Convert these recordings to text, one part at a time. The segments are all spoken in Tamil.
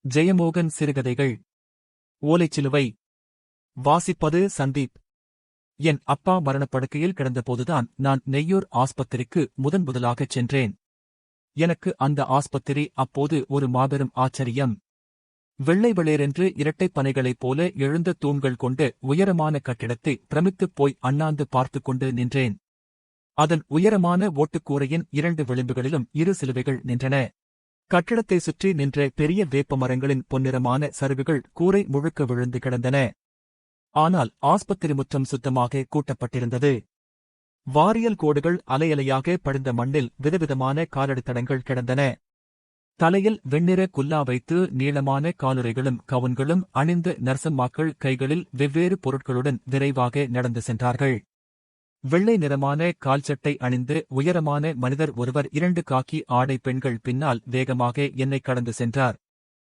ஜெயமோகன் சிறுகதைகள். ஓலைச்சிலுவை. வாசிப்பது சந்தீப். என் அப்பா மரணப்படுக்கையில் கிடந்தபோதுதான் நான் நெய்யூர் ஆஸ்பத்திரிக்கு முதலாகச் சென்றேன். எனக்கு அந்த ஆஸ்பத்திரி அப்போது ஒரு மாபெரும் ஆச்சரியம். வெள்ளை வெளேரென்று இரட்டைப் பனைகளைப் போல எழுந்த தூண்கள் கொண்ட உயரமான கட்டிடத்தை பிரமித்துப் போய் அண்ணாந்து பார்த்துக் கொண்டு நின்றேன். அதன் உயரமான ஓட்டுக்கூரையின் 2 விளிம்புகளிலும் 2 சிலுவைகள் நின்றன. கட்டிடத்தை சுற்றி நின்ற பெரிய வேப்ப மரங்களின் பொன்னிறமான சரிவுகள் கூரை முழுக்க விழுந்து கிடந்தன. ஆனால் ஆஸ்பத்திரி முற்றம் சுத்தமாக கூட்டப்பட்டிருந்தது. வாரியல் கோடுகள் அலையலையாக படிந்த மண்ணில் விதவிதமான காலடித்தடங்கள் கிடந்தன. தலையில் வெண்ணிற குல்லா வைத்து நீளமான காலுறைகளும் கவுன்களும் அணிந்த நர்சம்மாக்கள் கைகளில் வெவ்வேறு பொருட்களுடன் விரைவாக நடந்து சென்றார்கள். வெள்ளை நிறமான கால்சட்டை அணிந்து உயரமான மனிதர் ஒருவர் 2 காக்கி ஆடை பெண்கள் பின்னால் வேகமாக என்னை கடந்து சென்றார்.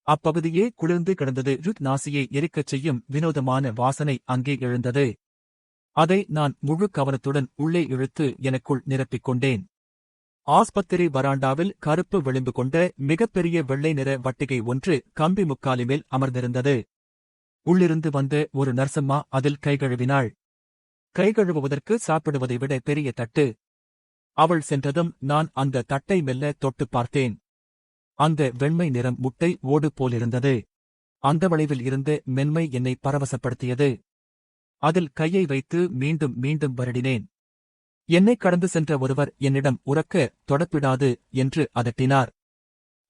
அப்பகுதியே குளிர்ந்து கிடந்தது. நாசியை எரிக்கச் செய்யும் வினோதமான வாசனை அங்கே எழுந்தது. அதை நான் முழு கவனத்துடன் உள்ளே இழுத்து எனக்குள் நிரப்பிக் கொண்டேன். ஆஸ்பத்திரி வராண்டாவில் கருப்பு விளிம்பு கொண்ட மிகப்பெரிய வெள்ளை நிற வட்டிகை ஒன்று கம்பி முக்காலி மேல் அமர்ந்திருந்தது. உள்ளிருந்து வந்த ஒரு நர்சம்மா அதில் கைகழுவினாள். கைகழுவுவதற்கு சாப்பிடுவதை விட பெரிய தட்டு. அவள் சென்றதும் நான் அந்த தட்டை மெல்ல தொட்டுப் பார்த்தேன். அந்த வெண்மை நிறம் முட்டை ஓடு போலிருந்தது. அந்த வளைவில் இருந்த மென்மை என்னை பரவசப்படுத்தியது. அதில் கையை வைத்து மீண்டும் மீண்டும் வருடினேன். என்னை கடந்து சென்ற ஒருவர் என்னிடம் உரக்க தொடப்பிடாது என்று அதட்டினார்.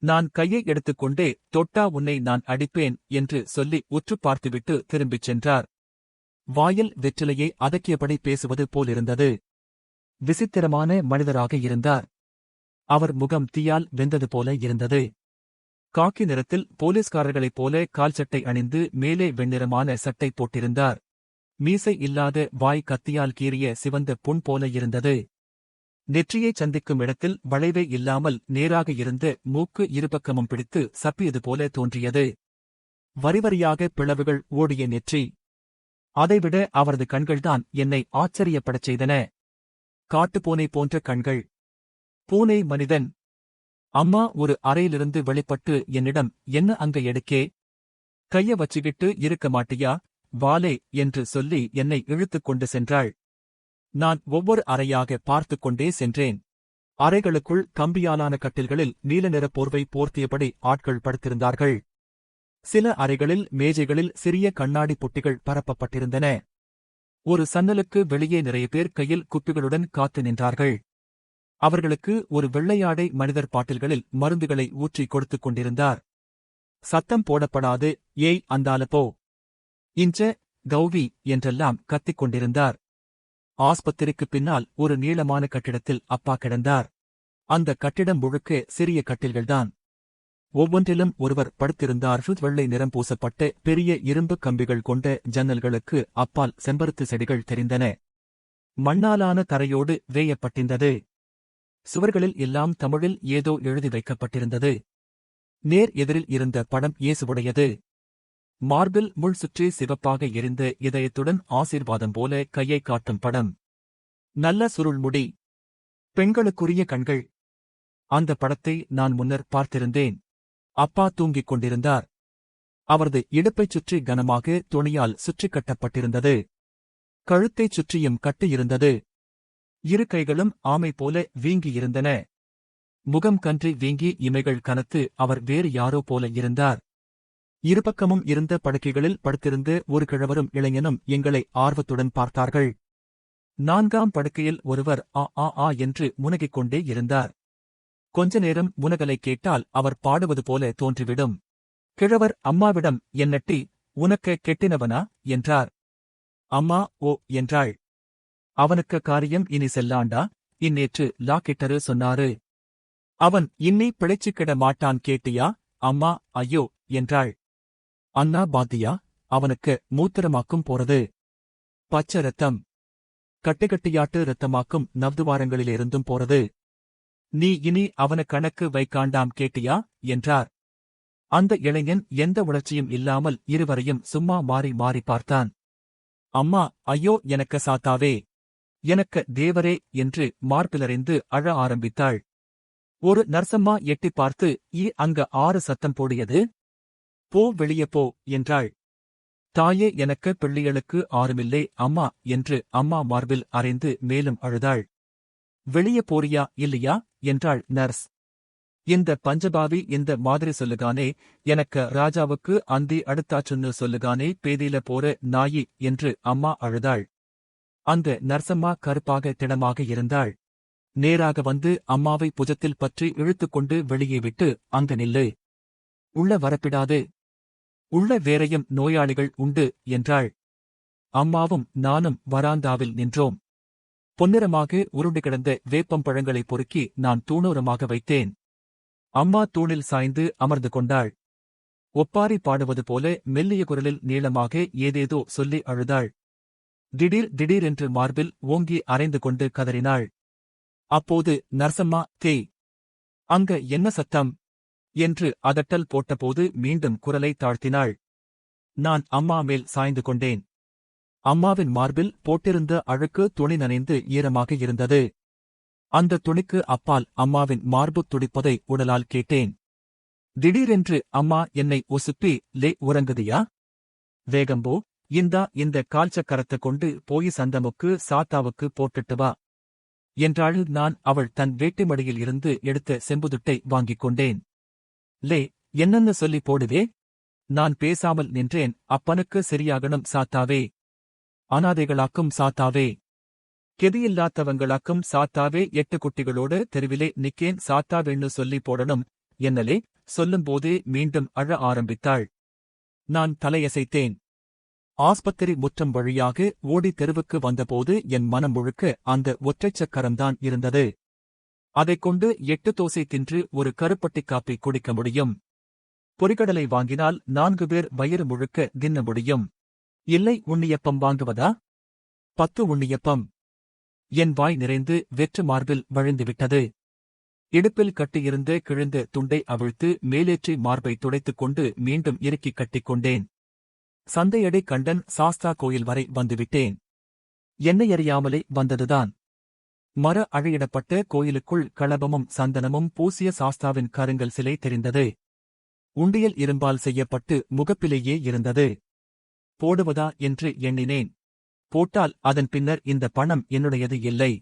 நான் கையை எடுத்துக்கொண்டே தொட்டா உன்னை நான் அடிப்பேன் என்று சொல்லி உற்றுப் பார்த்துவிட்டு திரும்பிச் சென்றார். வாயில் வெற்றிலையை அதக்கியபடி பேசுவது போலிருந்தது. விசித்திரமான மனிதராக இருந்தார். அவர் முகம் தீயால் வெந்தது போல இருந்தது. காக்கி நிறத்தில் போலீஸ்காரர்களைப் போல கால்சட்டை அணிந்து மேலே வெண்ணிறமான சட்டை போட்டிருந்தார். மீசை இல்லாத வாய் கத்தியால் கீறிய சிவந்த புண் போல இருந்தது. நெற்றியைச் சந்திக்கும் இடத்தில் வளைவே இல்லாமல் நேராக இருந்த மூக்கு இருபக்கமும் பிடித்து சப்பியது போல தோன்றியது. வரிவரியாக பிளவுகள் ஓடிய நெற்றி. அதைவிட அவரது கண்கள்தான் என்னை ஆச்சரியப்படச் செய்தன. காட்டுப்பூனை போன்ற கண்கள். பூனை மனிதன். அம்மா ஒரு அறையிலிருந்து வெளிப்பட்டு என்னிடம், என்ன அங்க எடுக்கே? கைய வச்சுக்கிட்டு இருக்க மாட்டியா வாலே என்று சொல்லி என்னை இழுத்துக் கொண்டு சென்றாள். நான் ஒவ்வொரு அறையாக பார்த்துக் கொண்டே சென்றேன். அறைகளுக்குள் கம்பியாலான கட்டில்களில் நீல நிற போர்வை போர்த்தியபடி ஆட்கள் படுத்திருந்தார்கள். சில அறைகளில் மேஜைகளில் சிறிய கண்ணாடி புட்டிகள் பரப்பப்பட்டிருந்தன. ஒரு சன்னலுக்கு வெளியே நிறைய பேர் கையில் குப்பிகளுடன் காத்து நின்றார்கள். அவர்களுக்கு ஒரு வெள்ளையாடை மனிதர் பாட்டில்களில் மருந்துகளை ஊற்றிக் கொடுத்துக் கொண்டிருந்தார். சத்தம் போடப்படாது, ஏய் அந்தால போ, இஞ்ச கௌவி என்றெல்லாம் கத்திக் கொண்டிருந்தார். ஆஸ்பத்திரிக்குப் பின்னால் ஒரு நீளமான கட்டிடத்தில் அப்பா கிடந்தார். அந்த கட்டிடம் முழுக்க சிறிய கட்டில்கள்தான். ஒவ்வொன்றிலும் ஒருவர் படுத்திருந்தார். வெள்ளை நிறம் பூசப்பட்ட பெரிய இரும்பு கம்பிகள் கொண்ட ஜன்னல்களுக்கு அப்பால் செம்பருத்து செடிகள் தெரிந்தன. மண்ணாலான தரையோடு வேயப்பட்டிருந்தது. சுவர்களில் எல்லாம் தமிழில் ஏதோ எழுதி வைக்கப்பட்டிருந்தது. நேர் எதிரில் இருந்த படம் இயேசுவுடையது. மார்பில் முள் சுற்றி சிவப்பாக எரிந்த இதயத்துடன் ஆசீர்வாதம் போல கையை காட்டும் படம். நல்ல சுருள்முடி. பெண்களுக்குரிய கண்கள். அந்த படத்தை நான் முன்னர் பார்த்திருந்தேன். அப்பா தூங்கிக் கொண்டிருந்தார். அவரது இடுப்பைச் சுற்றி கனமாக துணியால் சுற்றிக் கட்டப்பட்டிருந்தது. கழுத்தைச் சுற்றியும் கட்டியிருந்தது. 2 கைகளும் ஆமை போல வீங்கியிருந்தன. முகம் கன்றி வீங்கி இமைகள் கனத்து அவர் வேறு யாரோ போல இருந்தார். இருபக்கமும் இருந்த படுக்கைகளில் படுத்திருந்து ஒரு கிழவரும் இளைஞனும் எங்களை ஆர்வத்துடன் பார்த்தார்கள். 4ஆம் படுக்கையில் ஒருவர் ஆ ஆ ஆ என்று முனகிக் கொண்டே இருந்தார். கொஞ்ச நேரம் முனகலை கேட்டால் அவர் பாடுவது போல தோன்றிவிடும். கிழவர் அம்மாவிடம், என்னட்டி உனக்க கெட்டினவனா என்றார். அம்மா ஓ என்றாள். அவனுக்க காரியம் இனி செல்லாண்டா, இன்னேற்று லாக்கிட்டரு சொன்னாரு. அவன் இன்னி பிழைச்சுக்கிட மாட்டான் கேட்டியா அம்மா? ஐயோ என்றாள். அண்ணா பாத்தியா, அவனுக்கு மூத்திரமாக்கும் போறது. பச்சை ரத்தம். கட்டியாட்டு ரத்தமாக்கும் நவ்துவாரங்களிலிருந்தும் போறது. நீ இனி அவன கணக்கு வைக்காண்டாம் கேட்டியா என்றார். அந்த இளைஞன் எந்த உணர்ச்சியும் இல்லாமல் இருவரையும் சும்மா மாறி மாறி பார்த்தான். அம்மா ஐயோ எனக்கு சாத்தாவே, எனக்கு தேவரே என்று மார்பிலறிந்து அழ ஆரம்பித்தாள். ஒரு நர்சம்மா எட்டிப் பார்த்து, அங்க 6 சத்தம் போடியது போ வெளியே போ என்றாள். தாயே எனக்கு பிள்ளைகளுக்கு ஆருமில்லை அம்மா என்று அம்மா மார்பில் அறைந்து மேலும் அழுதாள். வெளியே போறியா இல்லையா என்றாள் நர்ஸ். இந்த பஞ்சபாவி இந்த மாதிரி சொல்லுகானே, எனக்கு ராஜாவுக்கு அந்தி அடுத்தாச்சுன்னு சொல்லுகானே பேதியில போற நாயி என்று அம்மா அழுதாள். அந்த நர்சம்மா கருப்பாக திடமாக இருந்தாள். நேராக வந்து அம்மாவை புஜத்தில் பற்றி இழுத்துக்கொண்டு வெளியே விட்டு, அங்க நில்லு. உள்ள வரப்பிடாது. உள்ள வேறையும் நோயாளிகள் உண்டு என்றாள். அம்மாவும் நானும் வராந்தாவில் நின்றோம். பொன்னிறமாக உருண்டு கிடந்த வேப்பம்பழங்களை பொறுக்கி நான் தூணோரமாக வைத்தேன். அம்மா தூணில் சாய்ந்து அமர்ந்து கொண்டாள். ஒப்பாரி பாடுவது போல மெல்லிய குரலில் நீளமாக ஏதேதோ சொல்லி அழுதாள். திடீர் திடீரென்று மார்பில் ஓங்கி அரைந்து கொண்டு கதறினாள். அப்போது நர்சம்மா, தேய், அங்க என்ன சத்தம் என்று அதட்டல் போட்டபோது மீண்டும் குரலை தாழ்த்தினாள். நான் அம்மா மேல் சாய்ந்து கொண்டேன். அம்மாவின் மார்பில் போட்டிருந்த அழுக்கு துணி நனைந்து ஈரமாக இருந்தது. அந்த துணிக்கு அப்பால் அம்மாவின் மார்பு துடிப்பதை உடலால் கேட்டேன். திடீரென்று அம்மா என்னை உசுப்பி, லே உறங்குதியா? வேகம்போ, இந்த கால்சக்கரத்தை கொண்டு போய் சந்தமுக்கு சாத்தாவுக்கு போட்டுட்டு வா என்றாள். நான் அவள் தன் வேட்டிமடியில் இருந்து எடுத்த செம்புதுட்டை வாங்கிக் கொண்டேன். லே, என்னன்னு சொல்லி போடுவே? நான் பேசாமல் நின்றேன். அப்பனுக்கு சரியாகணும் சாத்தாவே. அனாதைகளாக்கும் சாத்தாவே. கெதியில்லாதவங்களாக்கும் சாத்தாவே. 8 குட்டிகளோடு தெருவிலே நிக்கேன் சாத்தாவேன்னு சொல்லி போடணும் என்னலே. சொல்லும்போதே மீண்டும் அழ ஆரம்பித்தாள். நான் தலையசைத்தேன். ஆஸ்பத்திரி முற்றம் வழியாக ஓடி தெருவுக்கு வந்தபோது என் மனம் முழுக்க அந்த ஒற்றைச் சக்கரம்தான் இருந்தது. அதைக் கொண்டு 8 தோசை தின்று ஒரு கருப்பட்டி காப்பி குடிக்க முடியும். பொரிகடலை வாங்கினால் 4 பேர் வயிறு முழுக்க தின்ன முடியும். இல்லை, உண்ணியப்பம் வாங்குவதா? 10 உண்ணியப்பம். என் வாய் நிறைந்து வெற்று மார்பில் வழிந்துவிட்டது. இடுப்பில் கட்டியிருந்த கிழிந்த துண்டை அவிழ்த்து மேலேற்றி மார்பை துடைத்துக் கொண்டு மீண்டும் இறுக்கிக் கட்டிக்கொண்டேன். சந்தையடை கண்டன் சாஸ்தா கோயில் வரை வந்துவிட்டேன். என்னை அறியாமலே வந்ததுதான். மர அழையிடப்பட்ட கோயிலுக்குள் களபமும் சந்தனமும் பூசிய சாஸ்தாவின் கருங்கல் சிலை தெரிந்தது. உண்டியல் இரும்பால் செய்யப்பட்டு முகப்பிலேயே இருந்தது. போடுவதா என்று எண்ணினேன். போட்டால் அதன் பின்னர் இந்த பணம் என்னுடையது இல்லை.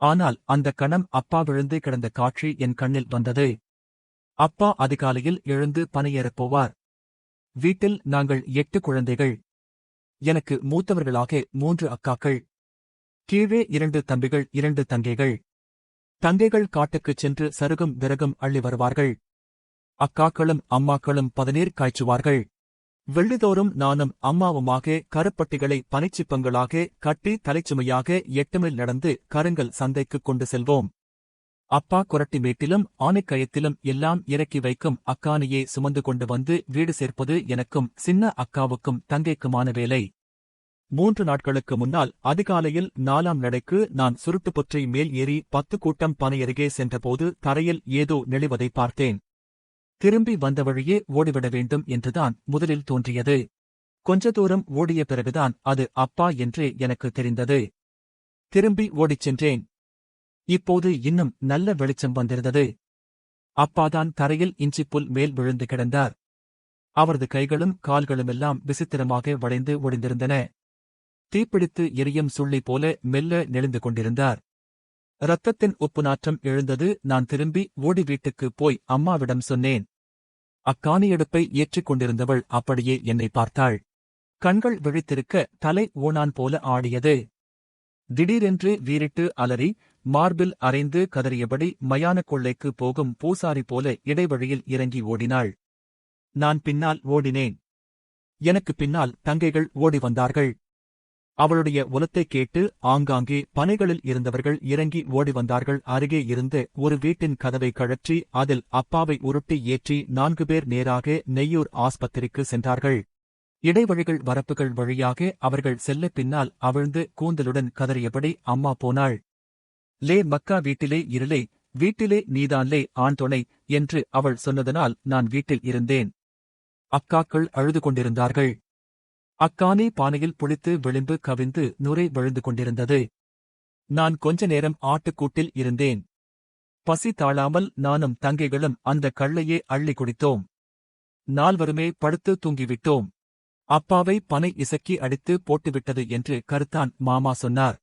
ஆனால் அந்த கணம் அப்பா விழுந்து கிடந்த காட்சி என் கண்ணில் வந்தது. அப்பா அதிகாலையில் எழுந்து பணியேறப் போவார். வீட்டில் நாங்கள் 8 குழந்தைகள். எனக்கு மூத்தவர்களாக 3 அக்காக்கள். கீழே 2 தம்பிகள், 2 தங்கைகள். தங்கைகள் காட்டுக்குச் சென்று சருகும் விறகும் அள்ளி வருவார்கள். அக்காக்களும் அம்மாக்களும் பதநீர் காய்ச்சுவார்கள். வெள்ளிதோறும் நானும் அம்மாவுமாக கருப்பட்டிகளை பனிச்சிப்பங்களாக கட்டி தலைச்சுமையாக 8 மைல் நடந்து கருங்கல் சந்தைக்குக் கொண்டு செல்வோம். அப்பா குரட்டி மேட்டிலும் ஆனைக்கயத்திலும் எல்லாம் இறக்கி வைக்கும் அக்கானியே சுமந்து கொண்டு வந்து வீடு சேர்ப்பது எனக்கும் சின்ன அக்காவுக்கும் தங்கைக்குமான வேலை. 3 நாட்களுக்கு முன்னால் அதிகாலையில் 4ஆம் நடைக்கு நான் சுருட்டுப்புற்றை மேல் ஏறி 10 கூட்டம் பனையருகே சென்றபோது தரையில் ஏதோ நெளிவதை பார்த்தேன். திரும்பி வந்த வழியே ஓடிவிட வேண்டும் என்றுதான் முதலில் தோன்றியது. கொஞ்ச தூரம் ஓடிய பிறகுதான் அது அப்பா என்றே எனக்கு தெரிந்தது. திரும்பி ஓடிச் சென்றேன். இப்போது இன்னும் நல்ல வெளிச்சம் வந்திருந்தது. அப்பாதான் தரையில் இஞ்சிப்புல் மேல் விழுந்து கிடந்தார். அவரது கைகளும் கால்களுமெல்லாம் விசித்திரமாக வளைந்து ஒடிந்திருந்தன. தீப்பிடித்து எரியும் சுள்ளி போல மெல்ல நெளிந்து கொண்டிருந்தார். இரத்தத்தின் உப்பு நாற்றம் எழுந்தது. நான் திரும்பி ஓடி வீட்டுக்குப் போய் அம்மாவிடம் சொன்னேன். அக்காணியடுப்பை ஏற்றிக் கொண்டிருந்தவள் அப்படியே என்னை பார்த்தாள். கண்கள் விழித்திருக்க தலை ஓணான் போல ஆடியது. திடீரென்று வீறிட்டு அலறி மார்பில் அரைந்து கதறியபடி மயான கொள்ளைக்கு போகும் பூசாரி போல இடைவழியில் இறங்கி ஓடினாள். நான் பின்னால் ஓடினேன். எனக்கு பின்னால் தங்கைகள் ஓடி வந்தார்கள். அவளுடைய உலத்தைக் கேட்டு ஆங்காங்கே பனைகளில் இருந்தவர்கள் இறங்கி ஓடி வந்தார்கள். அருகே இருந்த ஒரு வீட்டின் கதவை கழற்றி அதில் அப்பாவை உருட்டி ஏற்றி 4 பேர் நேராக நெய்யூர் ஆஸ்பத்திரிக்கு சென்றார்கள். இடைவழிகள் வரப்புகள் வழியாக அவர்கள் செல்ல பின்னால் அவிழ்ந்து கூந்தலுடன் கதறியபடி அம்மா போனாள். லே மக்கா வீட்டிலே இருளே, வீட்டிலே நீதான்லே ஆண் துணை என்று அவள் சொன்னதனால் நான் வீட்டில் இருந்தேன். அக்காக்கள் அழுது கொண்டிருந்தார்கள். அக்கானி பானையில் புளித்து விளிம்பு கவிந்து நுரை விழுந்து கொண்டிருந்தது. நான் கொஞ்ச நேரம் ஆட்டுக்கூட்டில் இருந்தேன். பசி தாழாமல் நானும் தங்கைகளும் அந்த கள்ளையே அள்ளி குடித்தோம். நால்வருமே படுத்து தூங்கிவிட்டோம். அப்பாவை பனை இசக்கி அடித்து போட்டுவிட்டது என்று கருத்தான் மாமா சொன்னார்.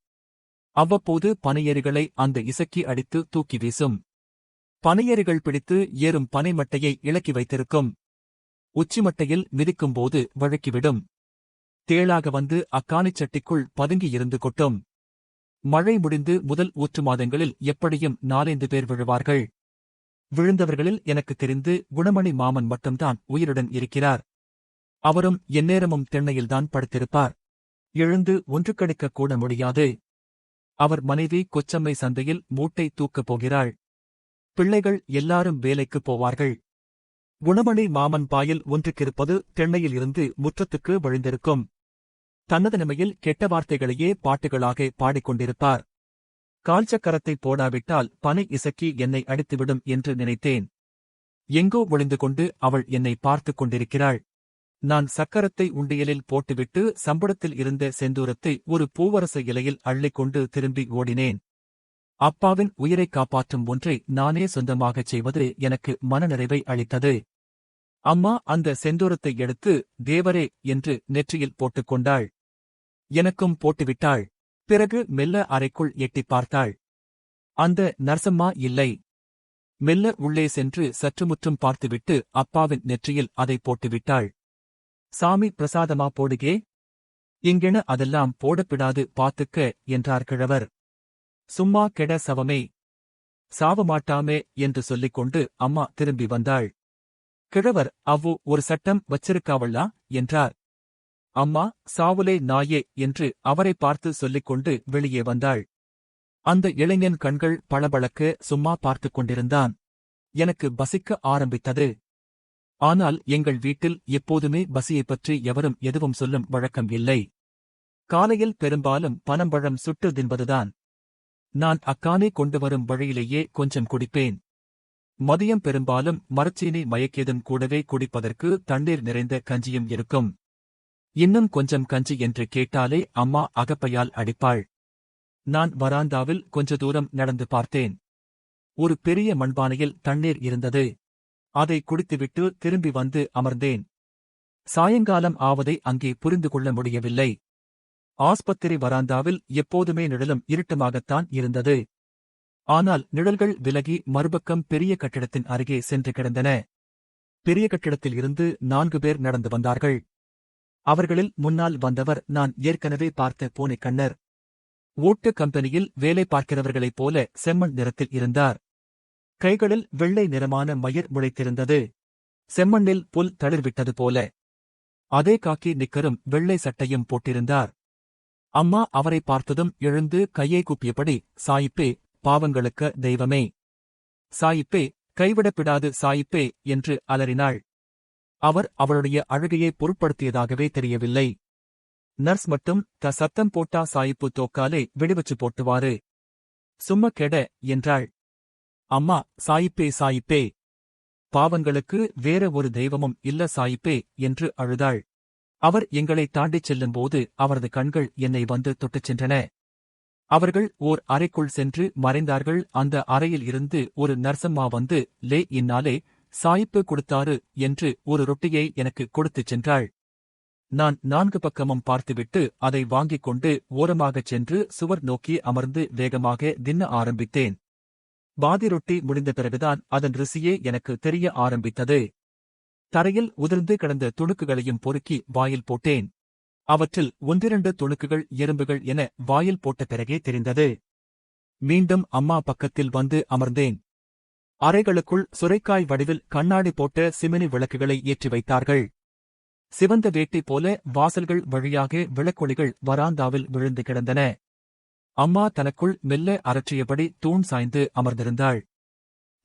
அவ்வப்போது பனையேறிகளை அந்த இசக்கி அடித்து தூக்கி வீசும். பனையேறிகள் பிடித்து ஏறும் பனை மட்டையை இலக்கி வைத்திருக்கும். உச்சிமட்டையில் மிதிக்கும்போது வழுக்கிவிடும். தேளாக வந்து அக்காணிச் சட்டிக்குள் பதுங்கியிருந்து கொட்டும். மழை முடிந்து முதல் ஊற்று மாதங்களில் எப்படியும் 4-5 பேர் விழுவார்கள். விழுந்தவர்களில் எனக்குத் தெரிந்து குணமணி மாமன் மட்டும்தான் உயிருடன் இருக்கிறார். அவரும் எந்நேரமும் திண்ணையில்தான் படுத்திருப்பார். எழுந்து ஒன்று கடிக்கக் கூட முடியாது. அவர் மனைவி கொச்சம்மை சந்தையில் மூட்டை தூக்கப் போகிறாள். பிள்ளைகள் எல்லாரும் வேலைக்குப் போவார்கள். குணமணி மாமன் பாயில் ஒன்றுக்கிருப்பது திண்ணையில் இருந்து முற்றத்துக்கு வழிந்திருக்கும். தன்னதனிமையில் கெட்ட வார்த்தைகளையே பாட்டுகளாக பாடிக்கொண்டிருப்பார். கால்சக்கரத்தை போடாவிட்டால் பனை இசக்கி என்னை அடித்துவிடும் என்று நினைத்தேன். எங்கோ ஒளிந்து கொண்டு அவள் என்னை பார்த்துக் கொண்டிருக்கிறாள். நான் சக்கரத்தை உண்டியலில் போட்டுவிட்டு சம்படத்தில் இருந்த செந்தூரத்தை ஒரு பூவரச இலையில் அள்ளிக்கொண்டு திரும்பி ஓடினேன். அப்பாவின் உயிரைக் காப்பாற்றும் ஒன்றை நானே சொந்தமாகச் செய்வது எனக்கு மனநிறைவை அளித்தது. அம்மா அந்த செந்தூரத்தை எடுத்து தேவரே என்று நெற்றியில் போட்டுக்கொண்டாள். எனக்கும் போட்டுவிட்டாள். பிறகு மெல்ல அறைக்குள் எட்டிப் பார்த்தாள். அந்த நர்சம்மா இல்லை. மெல்ல உள்ளே சென்று சற்றுமுற்றும் பார்த்துவிட்டு அப்பாவின் நெற்றியில் அதை போட்டுவிட்டாள். சாமி பிரசாதமா போடுகே, இங்கென அதெல்லாம் போடப்பிடாது பாத்துக்க என்றார் கிழவர். சும்மா கெட சவமே, சாவமாட்டாமே என்று சொல்லிக்கொண்டு அம்மா திரும்பி வந்தாள். கிழவர் அவ்வு ஒரு சட்டம் வச்சிருக்காவள்ளா என்றார். அம்மா சாவுலே நாயே என்று அவரை பார்த்து சொல்லிக்கொண்டு வெளியே வந்தாள். அந்த இளைஞன் கண்கள் பளபளக்க சும்மா பார்த்துக் கொண்டிருந்தான். எனக்கு பசிக்க ஆரம்பித்தது. ஆனால் எங்கள் வீட்டில் எப்போதுமே பசியைப் பற்றி எவரும் எதுவும் சொல்லும் வழக்கம் இல்லை. காலையில் பெரும்பாலும் பனம்பழம் சுட்டு தின்பதுதான். நான் அக்கானே கொண்டு வரும் வழியிலேயே கொஞ்சம் குடிப்பேன். மதியம் பெரும்பாலும் மரச்சீனி மயக்கியதும் கூடவே குடிப்பதற்கு தண்ணீர் நிறைந்த கஞ்சியும் இருக்கும். இன்னும் கொஞ்சம் கஞ்சி என்று கேட்டாலே அம்மா அகப்பையால் அடிப்பாள். நான் வராந்தாவில் கொஞ்ச தூரம் நடந்து பார்த்தேன். ஒரு பெரிய மண்பானையில் தண்ணீர் இருந்தது. அதை குடித்துவிட்டு திரும்பி வந்து அமர்ந்தேன். சாயங்காலம் ஆவதை அங்கே புரிந்து கொள்ள முடியவில்லை. ஆஸ்பத்திரி வராந்தாவில் எப்போதுமே நிழலும் இருட்டுமாகத்தான் இருந்தது. ஆனால் நிழல்கள் விலகி மறுபக்கம் பெரிய கட்டிடத்தின் அருகே சென்று கிடந்தன. பெரிய கட்டிடத்தில் இருந்து 4 பேர் நடந்து வந்தார்கள். அவர்களில் முன்னால் வந்தவர் நான் ஏற்கனவே பார்த்த பூனைக்கண்ணர். ஓட்டு கம்பெனியில் வேலை பார்க்கிறவர்களைப் போல செம்மண் நிறத்தில் இருந்தார். கைகளில் வெள்ளை நிறமான மயிர் முளைத்திருந்தது. செம்மண்ணில் புல் தளிர்விட்டது போல. அதே காக்கி நிக்கரும் வெள்ளை சட்டையும் போட்டிருந்தார். அம்மா அவரை பார்த்ததும் எழுந்து கையை கூப்பியபடி, சாயிப்பே, பாவங்களுக்கு தெய்வமே, சாயிப்பே, கைவிடப்பிடாது சாயிப்பே என்று அலறினாள். அவர் அவளுடைய அழுகையை பொருட்படுத்தியதாகவே தெரியவில்லை. நர்ஸ் மட்டும் சத்தம் போட்டா சாயிப்பு தோக்காலே விடுவச்சு போட்டுவாரு, சும்மா கெட என்றாள். அம்மா சாயிப்பே சாயிப்பே, பாவங்களுக்கு வேற ஒரு தெய்வமும் இல்ல சாயிப்பே என்று அழுதாள். அவர் எங்களை தாண்டிச் செல்லும்போது அவரது கண்கள் என்னை வந்து தொட்டுச் சென்றன. அவர்கள் ஓர் அறைக்குள் சென்று மறைந்தார்கள். அந்த அறையில் இருந்து ஒரு நர்சம்மா வந்து லே இன்னாலே சாயிப்பு கொடுத்தாரு என்று ஒரு ரொட்டியை எனக்கு கொடுத்துச் சென்றாள். நான் 4 பக்கமும் பார்த்துவிட்டு அதை வாங்கிக் கொண்டு ஓரமாகச் சென்று சுவர் நோக்கி அமர்ந்து வேகமாக தின்ன ஆரம்பித்தேன். பாதி ரொட்டி முடிந்த பிறகுதான் அதன் ருசியே எனக்கு தெரிய ஆரம்பித்தது. தரையில் உதிர்ந்து கிடந்த துணுக்குகளையும் பொறுக்கி வாயில் போட்டேன். அவற்றில் 1-2 துணுக்குகள் எறும்புகள் என வாயில் போட்ட பிறகே தெரிந்தது. மீண்டும் அம்மா பக்கத்தில் வந்து அமர்ந்தேன். அறைகளுக்குள் சுரைக்காய் வடிவில் கண்ணாடி போட்ட சிமினி விளக்குகளை ஏற்றி வைத்தார்கள். சிவந்த வேட்டை போல வாசல்கள் வழியாக விளக்கொளிகள் வராந்தாவில் விழுந்து கிடந்தன. அம்மா தனக்குள் மெல்ல அரற்றியபடி தூண் சாய்ந்து அமர்ந்திருந்தாள்.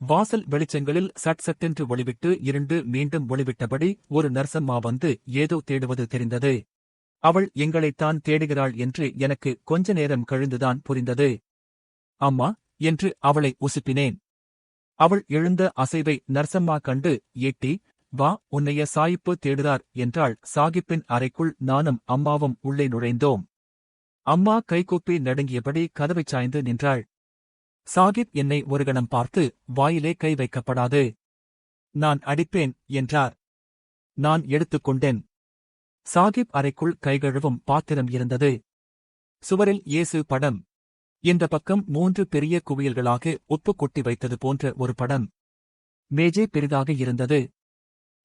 வாசல் வெளிச்சங்களில் சட் சட்டென்று ஒளிவிட்டு இருண்டு மீண்டும் ஒளிவிட்டபடி ஒரு நர்சம்மா வந்து ஏதோ தேடுவது தெரிந்தது. அவள் எங்களைத்தான் தேடுகிறாள் என்று எனக்கு கொஞ்ச நேரம் கழிந்துதான் புரிந்தது. அம்மா என்று அவளை உசுப்பினேன். அவள் எழுந்த அசைவை நர்சம்மா கண்டு, ஏட்டி வா, உன்னைய சாயிப்பு தேடுறார் என்றாள். சாகிப்பின் அறைக்குள் நானும் அம்மாவும் உள்ளே நுழைந்தோம். அம்மா கைகூப்பி நடுங்கியபடி கதவைச் சாய்ந்து நின்றாள். சாகிப் என்னை ஒரு கணம் பார்த்து, வாயிலே கை வைக்கப்படாது, நான் அடிப்பேன் என்றார். நான் எடுத்துக்கொண்டேன். சாகிப் அறைக்குள் கைகழுவும் பாத்திரம் இருந்தது. சுவரில் இயேசு படம். இந்த பக்கம் 3 பெரிய குவியல்களாக உப்பு கொட்டி வைத்தது போன்ற ஒரு படம். மேஜை பெரிதாக இருந்தது.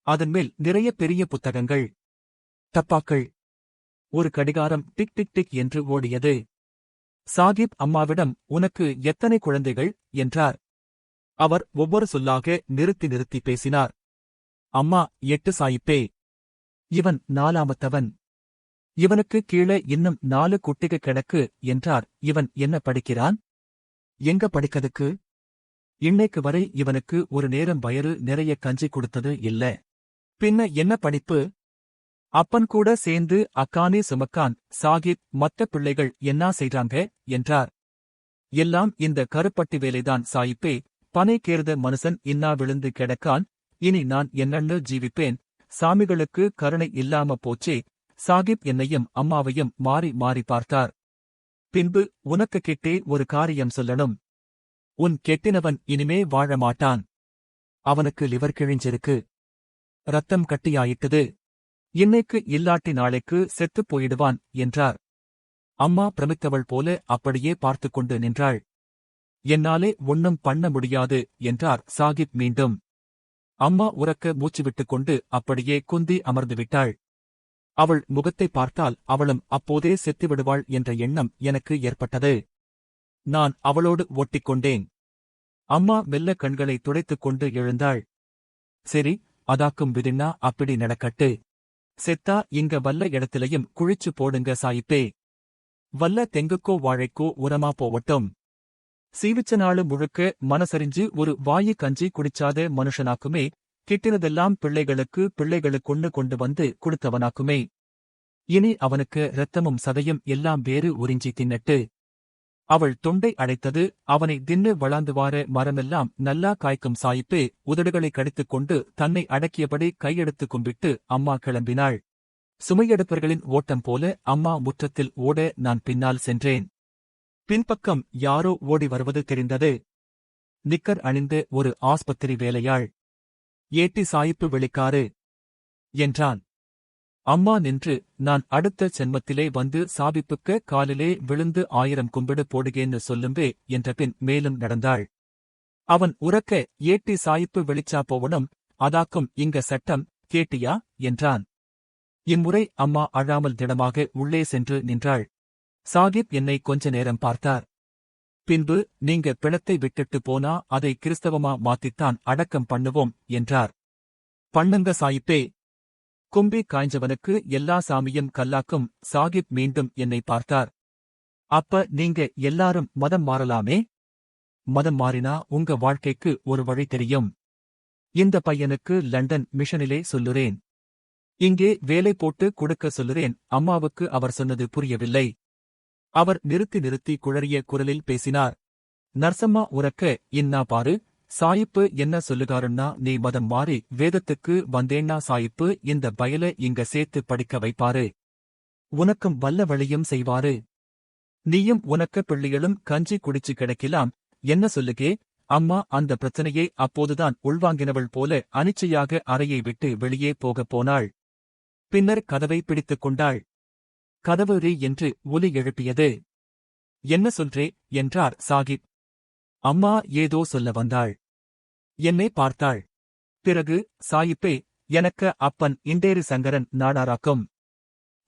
அதன் மேல் நிறைய பெரிய புத்தகங்கள், டப்பாக்கள். ஒரு கடிகாரம் டிக் டிக் டிக் என்று ஓடியது. சாகிப் அம்மாவிடம், உனக்கு எத்தனை குழந்தைகள் என்றார். அவர் ஒவ்வொரு சொல்லாக நிறுத்தி நிறுத்தி பேசினார். அம்மா, 8 சாயிப்பே. இவன் 4ஆமத்தவன். இவனுக்கு கீழே இன்னும் 4 குட்டிக கிடக்கு என்றார். இவன் என்ன படிக்கிறான்? எங்க படிக்கதுக்கு? இன்னைக்கு வரை இவனுக்கு ஒரு நேரம் வயிறு நிறைய கஞ்சி கொடுத்தது இல்ல. பின்ன என்ன படிப்பு? அப்பன் கூட சேர்ந்து அக்கானே சுமக்கான். சாகிப், மத்த பிள்ளைகள் என்ன செய்றாங்க என்றார். எல்லாம் இந்த கருப்பட்டி வேலைதான் சாயிப்பே. பனை கேர்த மனுஷன் இன்னா விழுந்து கிடக்கான். இனி நான் என்னன்னு ஜீவிப்பேன். சாமிகளுக்கு கருணை இல்லாம போச்சே. சாகிப் என்னையும் அம்மாவையும் மாறி மாறி பார்த்தார். பின்பு, உனக்கு கிட்டே ஒரு காரியம் சொல்லணும். உன் கெட்டினவன் இனிமே வாழ மாட்டான். அவனுக்கு லிவர் கிழிஞ்சிருக்கு. ரத்தம் கட்டியாயிட்டது. இன்னைக்கு இல்லாட்டி நாளைக்கு செத்துப் போயிடுவான் என்றார். அம்மா பிரமித்தவள் போல அப்படியே பார்த்துக்கொண்டு நின்றாள். என்னாலே ஒண்ணும் பண்ண முடியாது என்றார் சாகிப் மீண்டும். அம்மா உரக்க மூச்சுவிட்டுக் கொண்டு அப்படியே குந்தி அமர்ந்துவிட்டாள். அவள் முகத்தை பார்த்தால் அவளும் அப்போதே செத்துவிடுவாள் என்ற எண்ணம் எனக்கு ஏற்பட்டது. நான் அவளோடு ஒட்டிக்கொண்டேன். அம்மா மெல்ல கண்களை துடைத்துக் கொண்டு எழுந்தாள். சரி, அதாக்கும் விதின்னா அப்படி நடக்கட்டு. செத்தா இங்க வல்ல இடத்திலையும் குழிச்சு போடுங்க சாயிப்பே. வல்ல தெங்குக்கோ வாழைக்கோ உரமா போவட்டும். சீவிச்ச நாளு முழுக்க மனசறிஞ்சு ஒரு வாயு கஞ்சி குடிச்சாத மனுஷனாக்குமே. கிட்டினதெல்லாம் பிள்ளைகளுக்குன்னு கொண்டு வந்து கொடுத்தவனாக்குமே. இனி அவனுக்கு இரத்தமும் சதையும் எல்லாம் வேறு உறிஞ்சி தின்னட்டு. அவள் தொண்டை அடைத்தது. அவனை தின்னு வளாந்துவார மரமெல்லாம் நல்லா காய்க்கும் சாயிப்பே. உதடுகளை கடித்துக் கொண்டு தன்னை அடக்கியபடி கையெடுத்து கும்பிட்டு அம்மா கிளம்பினாள். சுமையெடுப்பவர்களின் ஓட்டம் போல அம்மா முற்றத்தில் ஓட நான் பின்னால் சென்றேன். பின்பக்கம் யாரோ ஓடி வருவது தெரிந்தது. நிக்கர் அணிந்த ஒரு ஆஸ்பத்திரி வேலையாள். ஏட்டி சாயிப்பு வெளிக்காரு என்றான். அம்மா நின்று, நான் அடுத்த சென்மத்திலே வந்து சாபிப்புக்க காலிலே விழுந்து 1000 கும்பிடு போடுகேன்னு சொல்லும்பே என்ற பின் மேலும் நடந்தாள். அவன் உரக்க, ஏட்டி சாயிப்பு வெளிச்சா போவனும், அதாக்கும் இங்க சட்டம், கேட்டியா என்றான். இம்முறை அம்மா அழாமல் திடமாக உள்ளே சென்று நின்றாள். சாகிப் என்னை கொஞ்ச நேரம் பார்த்தார். பின்பு, நீங்க பிணத்தை விட்டுட்டு போனா அதை கிறிஸ்தவமா மாத்தித்தான் அடக்கம் பண்ணுவோம் என்றார். பண்ணுங்க சாயிப்பே. கும்பி காய்ஞ்சவனுக்கு எல்லா சாமியும் கல்லாக்கும். சாகிப் மீண்டும் என்னை பார்த்தார். அப்ப நீங்க எல்லாரும் மதம் மாறலாமே? மதம் மாறினா உங்க வாழ்க்கைக்கு ஒரு வழி தெரியும். இந்த பையனுக்கு லண்டன் மிஷனிலே சொல்லுறேன். இங்கே வேலை போட்டு கொடுக்க சொல்லுறேன். அம்மாவுக்கு அவர் சொன்னது புரியவில்லை. அவர் நிறுத்தி நிறுத்தி குழறிய குரலில் பேசினார். நர்சம்மா உரக்க, இன்னா பாரு, சாயிப்பு என்ன சொல்லுகாருன்னா நீ மதம் மாறி வேதத்துக்கு வந்தேன்னா சாயிப்பு இந்த பயல இங்க சேர்த்து படிக்க வைப்பாரு. உனக்கும் வல்ல வழியும் செய்வாரு. நீயும் உனக்க பிள்ளைகளும் கஞ்சி குடிச்சு கிடக்கலாம். என்ன சொல்லுகே? அம்மா அந்த பிரச்சனையை அப்போதுதான் உள்வாங்கினவள் போல அனிச்சையாக அறையை விட்டு வெளியே போகப் போனாள். பின்னர் கதவை பிடித்துக் கொண்டாள். கதவு ரீ என்று ஒலி எழுப்பியது. என்ன சொல்றே என்றார் சாகிப். அம்மா ஏதோ சொல்ல வந்தாள். என்னை பார்த்தாள். பிறகு, சாயிப்பே, எனக்கு அப்பன் இண்டேரி சங்கரன் நாடாராக்கும்.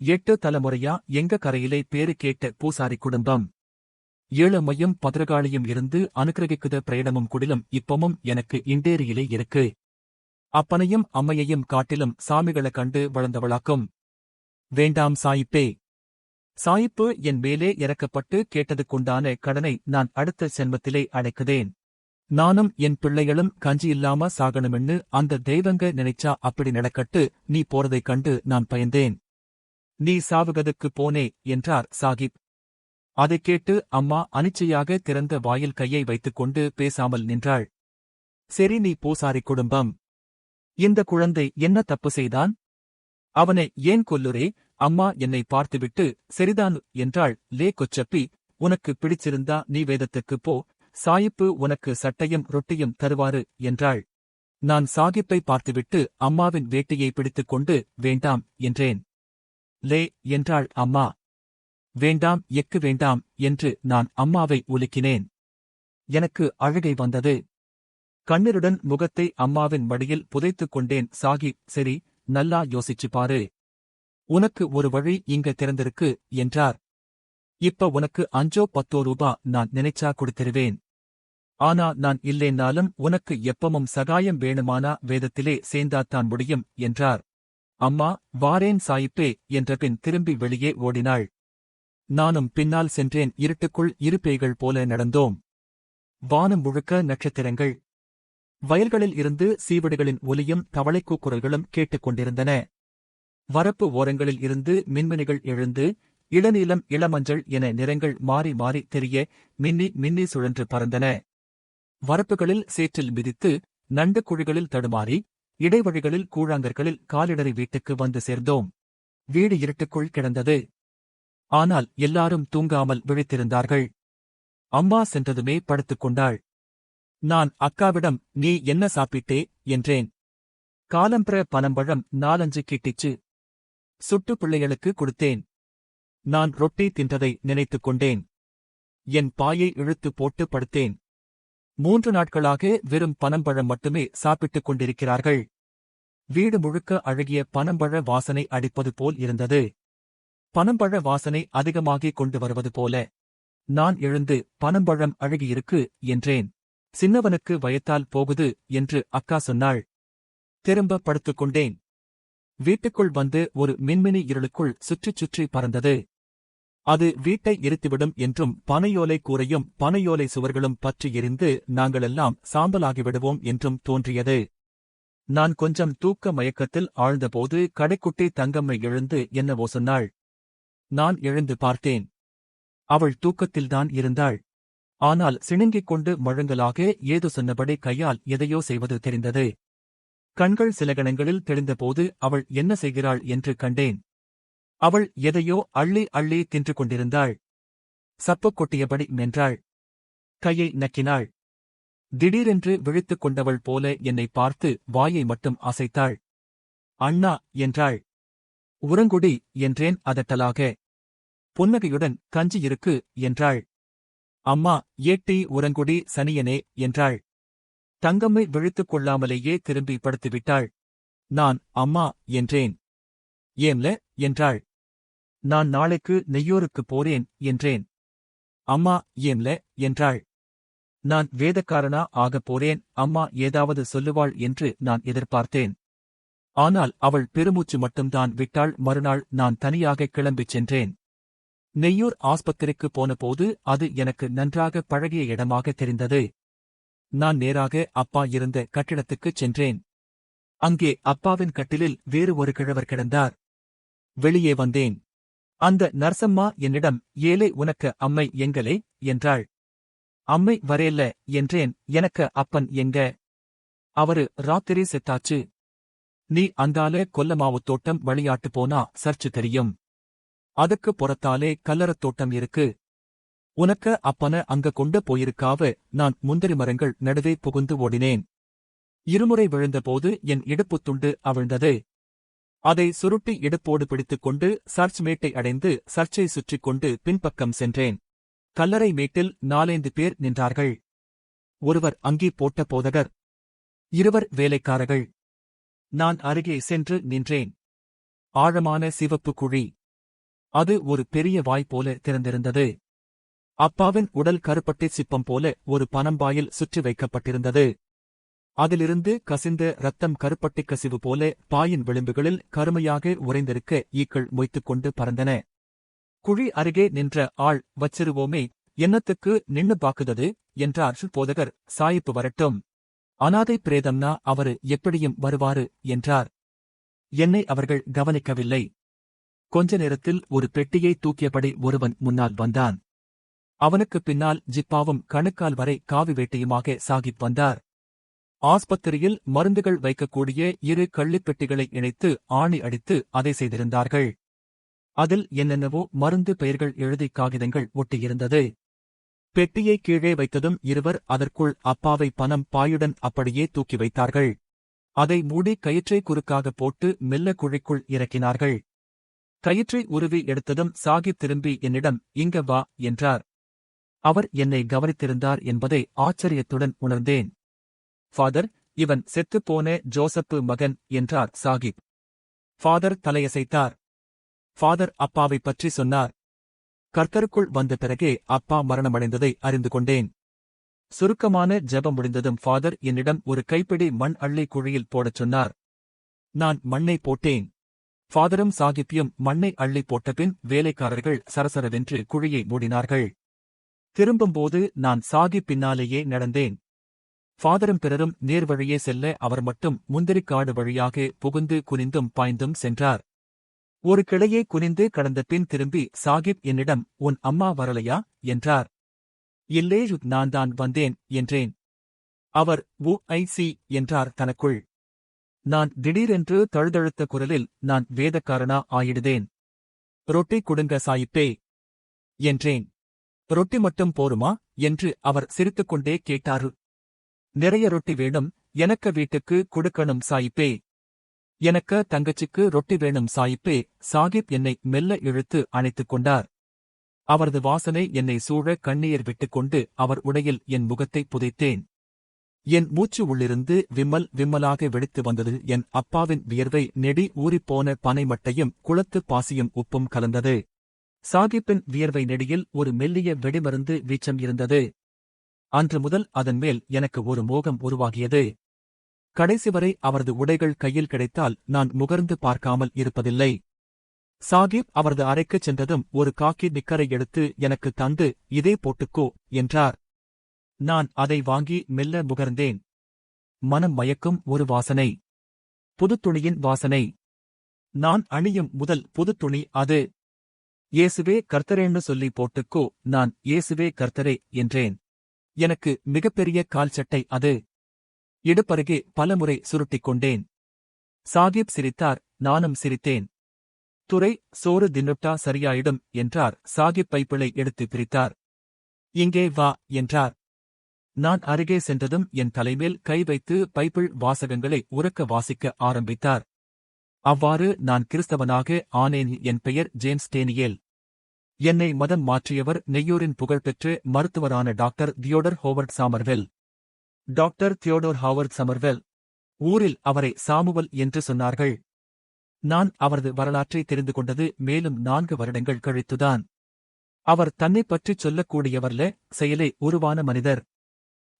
8 தலைமுறையா எங்க கரையிலே பேரு கேட்ட பூசாரி குடும்பம். ஏழுமையும் பத்ரகாளியும் இருந்து அனுக்கிரகிக்குத பிரேடமும் குடிலும் இப்பமும் எனக்கு இண்டேரியிலே இருக்கு. அப்பனையும் அம்மையையும் காட்டிலும் சாமிகளை கண்டு வளர்ந்தவளாக்கும். வேண்டாம் சாயிப்பே. சாயிப்பு என் மேலே இறக்கப்பட்டு கேட்டதுக்குண்டான கடனை நான் அடுத்த சென்மத்திலே அடைக்குதேன். நானும் என் பிள்ளைகளும் கஞ்சி இல்லாம சாகணும்னு அந்த தெய்வங்க நினைச்சா அப்படி நடக்கட்டு. நீ போறதைக் கண்டு நான் பயந்தேன். நீ சாவுகதுக்கு போனே என்றார் சாகிப். அதைக் கேட்டு அம்மா அனிச்சையாக திறந்த வாயில் கையை வைத்துக்கொண்டு பேசாமல் நின்றாள். சரி, நீ பூசாரி குடும்பம். இந்த குழந்தை என்ன தப்பு செய்தான்? அவனை ஏன் கொல்லுரே? அம்மா என்னை பார்த்துவிட்டு, சரிதான் என்றாள். லே கொச்சப்பி, உனக்கு பிடிச்சிருந்தா நீ வேதத்துக்குப் போ. சாயிப்பு உனக்கு சட்டையும் ரொட்டியும் தருவாரு என்றாள். நான் சாகிப்பை பார்த்துவிட்டு அம்மாவின் வேட்டியை பிடித்துக் கொண்டு வேண்டாம் என்றேன். லே என்றாள் அம்மா. வேண்டாம் எக்கு வேண்டாம் என்று நான் அம்மாவை உலுக்கினேன். எனக்கு அழுகை வந்தது. கண்ணீருடன் முகத்தை அம்மாவின் மடியில் புதைத்துக் கொண்டேன். சாகிப், சரி, நல்லா யோசிச்சு பாரு. உனக்கு ஒரு வழி இங்க திறந்திருக்கு என்றார். இப்ப உனக்கு 5-10 ரூபா நான் நினைச்சா கொடுத்திருவேன். ஆனா நான் இல்லேன்னாலும் உனக்கு எப்பமும் சகாயம் வேணுமானா வேதத்திலே சேர்ந்தாத்தான் முடியும் என்றார். அம்மா, வாரேன் சாயிப்பே என்றபின் திரும்பி வெளியே ஓடினாள். நானும் பின்னால் சென்றேன். இருட்டுக்குள் இரு பேய்கள் போல நடந்தோம். வானம் முழுக்க நட்சத்திரங்கள். வயல்களில் இருந்து சீவடுகளின் ஒலியும் தவளைக்கூக்குரல்களும் கேட்டுக்கொண்டிருந்தன. வரப்பு ஓரங்களில் இருந்து மின்மினிகள் எழுந்து இளநீலம் இளமஞ்சள் என நிறங்கள் மாறி மாறி தெரிய மின்னி மின்னி சுழன்று பறந்தன. வரப்புகளில் சேற்றில் மிதித்து நண்டு குழிகளில் தடுமாறி இடைவழிகளில் கூழாங்கற்களில் காலிடறி வீட்டுக்கு வந்து சேர்ந்தோம். வீடு இருட்டுக்குள் கிடந்தது. ஆனால் எல்லாரும் தூங்காமல் விழித்திருந்தார்கள். அம்மா சென்றதுமே படுத்துக் கொண்டாள். நான் அக்காவிடம் நீ என்ன சாப்பிட்டே என்றேன். காலம்பர பனம்பழம் 4-5 கிட்டிச்சு. சுட்டு பிள்ளைகளுக்கு கொடுத்தேன். நான் ரொட்டி தின்றதை நினைத்துக் கொண்டேன். என் பாயை இழுத்து போட்டு படுத்தேன். 3 நாட்களாக வெறும் பனம்பழம் மட்டுமே சாப்பிட்டுக் கொண்டிருக்கிறார்கள். வீடு முழுக்க அழகிய பனம்பழ வாசனை அடிப்பது போல் இருந்தது. பனம்பழ வாசனை அதிகமாகிக் கொண்டு வருவது போல. நான் எழுந்து பனம்பழம் அழகியிருக்கு என்றேன். சின்னவனுக்கு வயத்தால் போகுது என்று அக்கா சொன்னாள். திரும்ப படுத்துக்கொண்டேன். வீட்டுக்குள் வந்து ஒரு மின்மினி இருளுக்குள் சுற்றிச் சுற்றி பறந்தது. அது வீட்டை எரித்துவிடும் என்றும் பனையோலை கூரையும் பனையோலை சுவர்களும் பற்றி எரிந்து நாங்களெல்லாம் சாம்பலாகிவிடுவோம் என்றும் தோன்றியது. நான் கொஞ்சம் தூக்க மயக்கத்தில் ஆழ்ந்தபோது கடைக்குட்டி தங்கம்மை எழுந்து என்னவோ சொன்னாள். நான் எழுந்து பார்த்தேன். அவள் தூக்கத்தில்தான் இருந்தாள். ஆனால் சிணுங்கிக் கொண்டு மழுங்கலாக ஏதோ சொன்னபடி கையால் எதையோ செய்வது தெரிந்தது. கண்கள் சில கணங்களில் தெளிந்தபோது அவள் என்ன செய்கிறாள் என்று கண்டேன். அவள் எதையோ அள்ளி அள்ளி தின்று கொண்டிருந்தாள். சப்புக் கொட்டியபடி மென்றாள். கையை நக்கினாள். திடீரென்று விழித்துக் கொண்டவள் போல என்னை பார்த்து வாயை மட்டும் அசைத்தாள். அண்ணா என்றாள். உறங்குடி என்றேன் அதட்டலாக. புன்னகையுடன் கஞ்சி இருக்கு என்றாள். அம்மா, ஏட்டி உறங்குடி சனியனே என்றாள். தங்கம்மை விழித்துக் கொள்ளாமலேயே திரும்பி படுத்துவிட்டாள். நான் அம்மா என்றேன். ஏம்ல என்றாள். நான் நாளைக்கு நெய்யூருக்கு போறேன் என்றேன். அம்மா ஏம்ல என்றாள். நான் வேதக்காரனா ஆகப் போறேன், அம்மா ஏதாவது சொல்லுவாள் என்று நான் எதிர்பார்த்தேன். ஆனால் அவள் பெருமூச்சு மட்டும்தான் விட்டாள். மறுநாள் நான் தனியாக கிளம்பிச் சென்றேன். நெய்யூர் ஆஸ்பத்திரிக்கு போனபோது அது எனக்கு நன்றாக பழகிய இடமாக தெரிந்தது. நான் நேராக அப்பா இருந்த கட்டிடத்துக்குச் சென்றேன். அங்கே அப்பாவின் கட்டிலில் வேறு ஒரு கிழவர் கிடந்தார். வெளியே வந்தேன். அந்த நர்சம்மா என்னிடம், ஏலே உனக்கு அம்மை எங்களே என்றாள். அம்மை வரேல்ல என்றேன். எனக்கு அப்பன் எங்க? அவரு ராத்திரி செத்தாச்சு. நீ அந்தாலே கொல்லமாவுத் தோட்டம் வழியாட்டு போனா சர்ச்சு தெரியும். அதுக்கு புறத்தாலே கல்லறத் தோட்டம் இருக்கு. உனக்க அப்பன அங்க கொண்டு போயிருக்காவ. நான் முந்திரி மரங்கள் நடுவே புகுந்து ஓடினேன். இருமுறை விழுந்தபோது என் இடுப்புத் துண்டு அவிழ்ந்தது. அதை சுருட்டி இடுப்போடு பிடித்துக்கொண்டு சர்ச் மேட்டை அடைந்து சர்ச்சை சுற்றிக் கொண்டு பின்பக்கம் சென்றேன். கல்லறை மேட்டில் 4-5 பேர் நின்றார்கள். ஒருவர் அங்கி போட்ட போதகர். 2 வேலைக்காரர்கள். நான் அருகே சென்று நின்றேன். ஆழமான சிவப்பு குழி. அது ஒரு பெரிய வாய் போல திறந்திருந்தது. அப்பாவின் உடல் கருப்பட்டை சிப்பம் போல ஒரு பனம்பாயில் சுற்றி வைக்கப்பட்டிருந்தது. அதிலிருந்து கசிந்த இரத்தம் கருப்பட்டிக் கசிவு போல பாயின் விளிம்புகளில் கருமையாக உறைந்திருக்க ஈக்கள் மொய்த்துக் கொண்டு பறந்தன. குழி அருகே நின்ற ஆள், வச்சிருவோமே, என்னத்துக்கு நின்னு பாக்குதது என்றார் போதகர். சாயிப்பு வரட்டும். அனாதை பிரேதம்னா அவரு எப்படியும் வருவாரு என்றார். என்னை அவர்கள் கவனிக்கவில்லை. கொஞ்ச நேரத்தில் ஒரு பெட்டியை தூக்கியபடி ஒருவன் முன்னால் வந்தான். அவனுக்குப் பின்னால் ஜிப்பாவும் கணுக்கால் வரை காவி வேட்டியுமாக சாகிப் வந்தார். ஆஸ்பத்திரியில் மருந்துகள் வைக்கக்கூடிய 2 கள்ளிப்பெட்டிகளை இணைத்து ஆணி அடித்து அதை செய்திருந்தார்கள். அதில் என்னென்னவோ மருந்து பெயர்கள் எழுதி காகிதங்கள் ஒட்டியிருந்தது. பெட்டியை கீழே வைத்ததும் இருவர் அதற்குள் அப்பாவை பனம் பாயுடன் அப்படியே தூக்கி வைத்தார்கள். அதை மூடி கயிற்றை குறுக்காக போட்டு மெல்ல குழிக்குள் இறக்கினார்கள். கயிற்றை உருவி எடுத்ததும் சாகிப் திரும்பி என்னிடம் இங்க வா என்றார். அவர் என்னை கவனித்திருந்தார் என்பதை ஆச்சரியத்துடன் உணர்ந்தேன். ஃபாதர், இவன் செத்துப்போன ஜோசப்பு மகன் என்றார் சாகிப். ஃபாதர் தலையசைத்தார். ஃபாதர் அப்பாவைப் பற்றி சொன்னார். கர்த்தருக்குள் வந்த பிறகே அப்பா மரணமடைந்ததை அறிந்து கொண்டேன். சுருக்கமான ஜெபம் முடிந்ததும் ஃபாதர் என்னிடம் ஒரு கைப்பிடி மண் அள்ளி குழியில் போடச் சொன்னார். நான் மண்ணை போட்டேன். ஃபாதரும் சாகிப்பியும் மண்ணை அள்ளி போட்டபின் வேலைக்காரர்கள் சரசரவென்று குழியை மூடினார்கள். திரும்பும்போது நான் சாகிப் பின்னாலேயே நடந்தேன். ஃபாதரும் பிறரும் நேர்வழியே செல்ல அவர் மட்டும் முந்திரிக்காடு வழியாக புகுந்து குனிந்தும் பாய்ந்தும் சென்றார். ஒரு கிளையே குனிந்து கடந்த பின் திரும்பி சாகிப் என்னிடம் உன் அம்மா வரலையா என்றார். இல்லே, நான் தான் வந்தேன் என்றேன். அவர் உஐசி என்றார் தனக்குள். நான் திடீரென்று தழுதழுத்த குரலில் நான் வேதக்காரனா ஆயிடுதேன். ரொட்டி குடுங்க சாயிப்பே என்றேன். ரொட்டி மட்டும் போருமா என்று அவர் சிரித்துக்கொண்டே கேட்டாரு. நிறைய ரொட்டி வேணும், எனக்கு வீட்டுக்கு குடுக்கணும் சாயிப்பே. எனக்கு தங்கச்சிக்கு ரொட்டி வேணும் சாயிப்பே. சாகிப் என்னை மெல்ல இழுத்து அணைத்துக் கொண்டார். அவரது வாசனை என்னை சூழ கண்ணீர் விட்டுக்கொண்டு அவர் உடையில் என் முகத்தை புதைத்தேன். என் மூச்சு உள்ளிருந்து விம்மலாக வெடித்து வந்தது. என் அப்பாவின் வியர்வை நெடி ஊறிப்போன பனைமட்டையும் குளத்து பாசியும் உப்பும் கலந்தது. சாகிப்பின் வியர்வை நெடியில் ஒரு மெல்லிய வெடிமருந்து வீச்சம் இருந்தது. அன்று முதல் அதன் மேல் எனக்கு ஒரு மோகம் உருவாகியது. கடைசி வரை அவரது உடைகள் கையில் கிடைத்தால் நான் முகர்ந்து பார்க்காமல் இருப்பதில்லை. சாகிப் அவரது அறைக்குச் சென்றதும் ஒரு காக்கி நிக்கரை எடுத்து எனக்கு தந்து இதே போட்டுக்கோ என்றார். நான் அதை வாங்கி மெல்ல முகர்ந்தேன். மனம் மயக்கும் ஒரு வாசனை. புதுத்துணியின் வாசனை. நான் அணியும் முதல் புதுத்துணி அது. இயேசுவே கர்த்தரேன்னு சொல்லி போட்டுக்கோ. நான் இயேசுவே கர்த்தரே என்றேன். எனக்கு மிகப்பெரிய கால்சட்டை அது. இடுப்பருகே பலமுறை சுருட்டிக் கொண்டேன். சாகிப் சிரித்தார், நானும் சிரித்தேன். துரை, சோறு தின்னுட்டா சரியாயிடும் என்றார். சாகிப் பைப்பிளை எடுத்து பிரித்தார். இங்கே வா என்றார். நான் அருகே சென்றதும் என் தலைமேல் கை வைத்து பைப்பிள் வாசகங்களை உரக்க வாசிக்க ஆரம்பித்தார். அவ்வாறு நான் கிறிஸ்தவனாக ஆனேன். என் பெயர் ஜேம்ஸ் டேனியேல். என்னை மதம் மாற்றியவர் நெய்யூரின் புகழ்பெற்ற மருத்துவரான doctor Theodore Howard Somervell. Doctor Theodore Howard Somervell. ஊரில் அவரை சாமுவல் என்று சொன்னார்கள். நான் அவரது வரலாற்றை தெரிந்து கொண்டது மேலும் 4 வருடங்கள் கழித்துதான். அவர் தன்னைப் பற்றிச் சொல்லக்கூடியவர்ல, செயலே உருவான மனிதர்.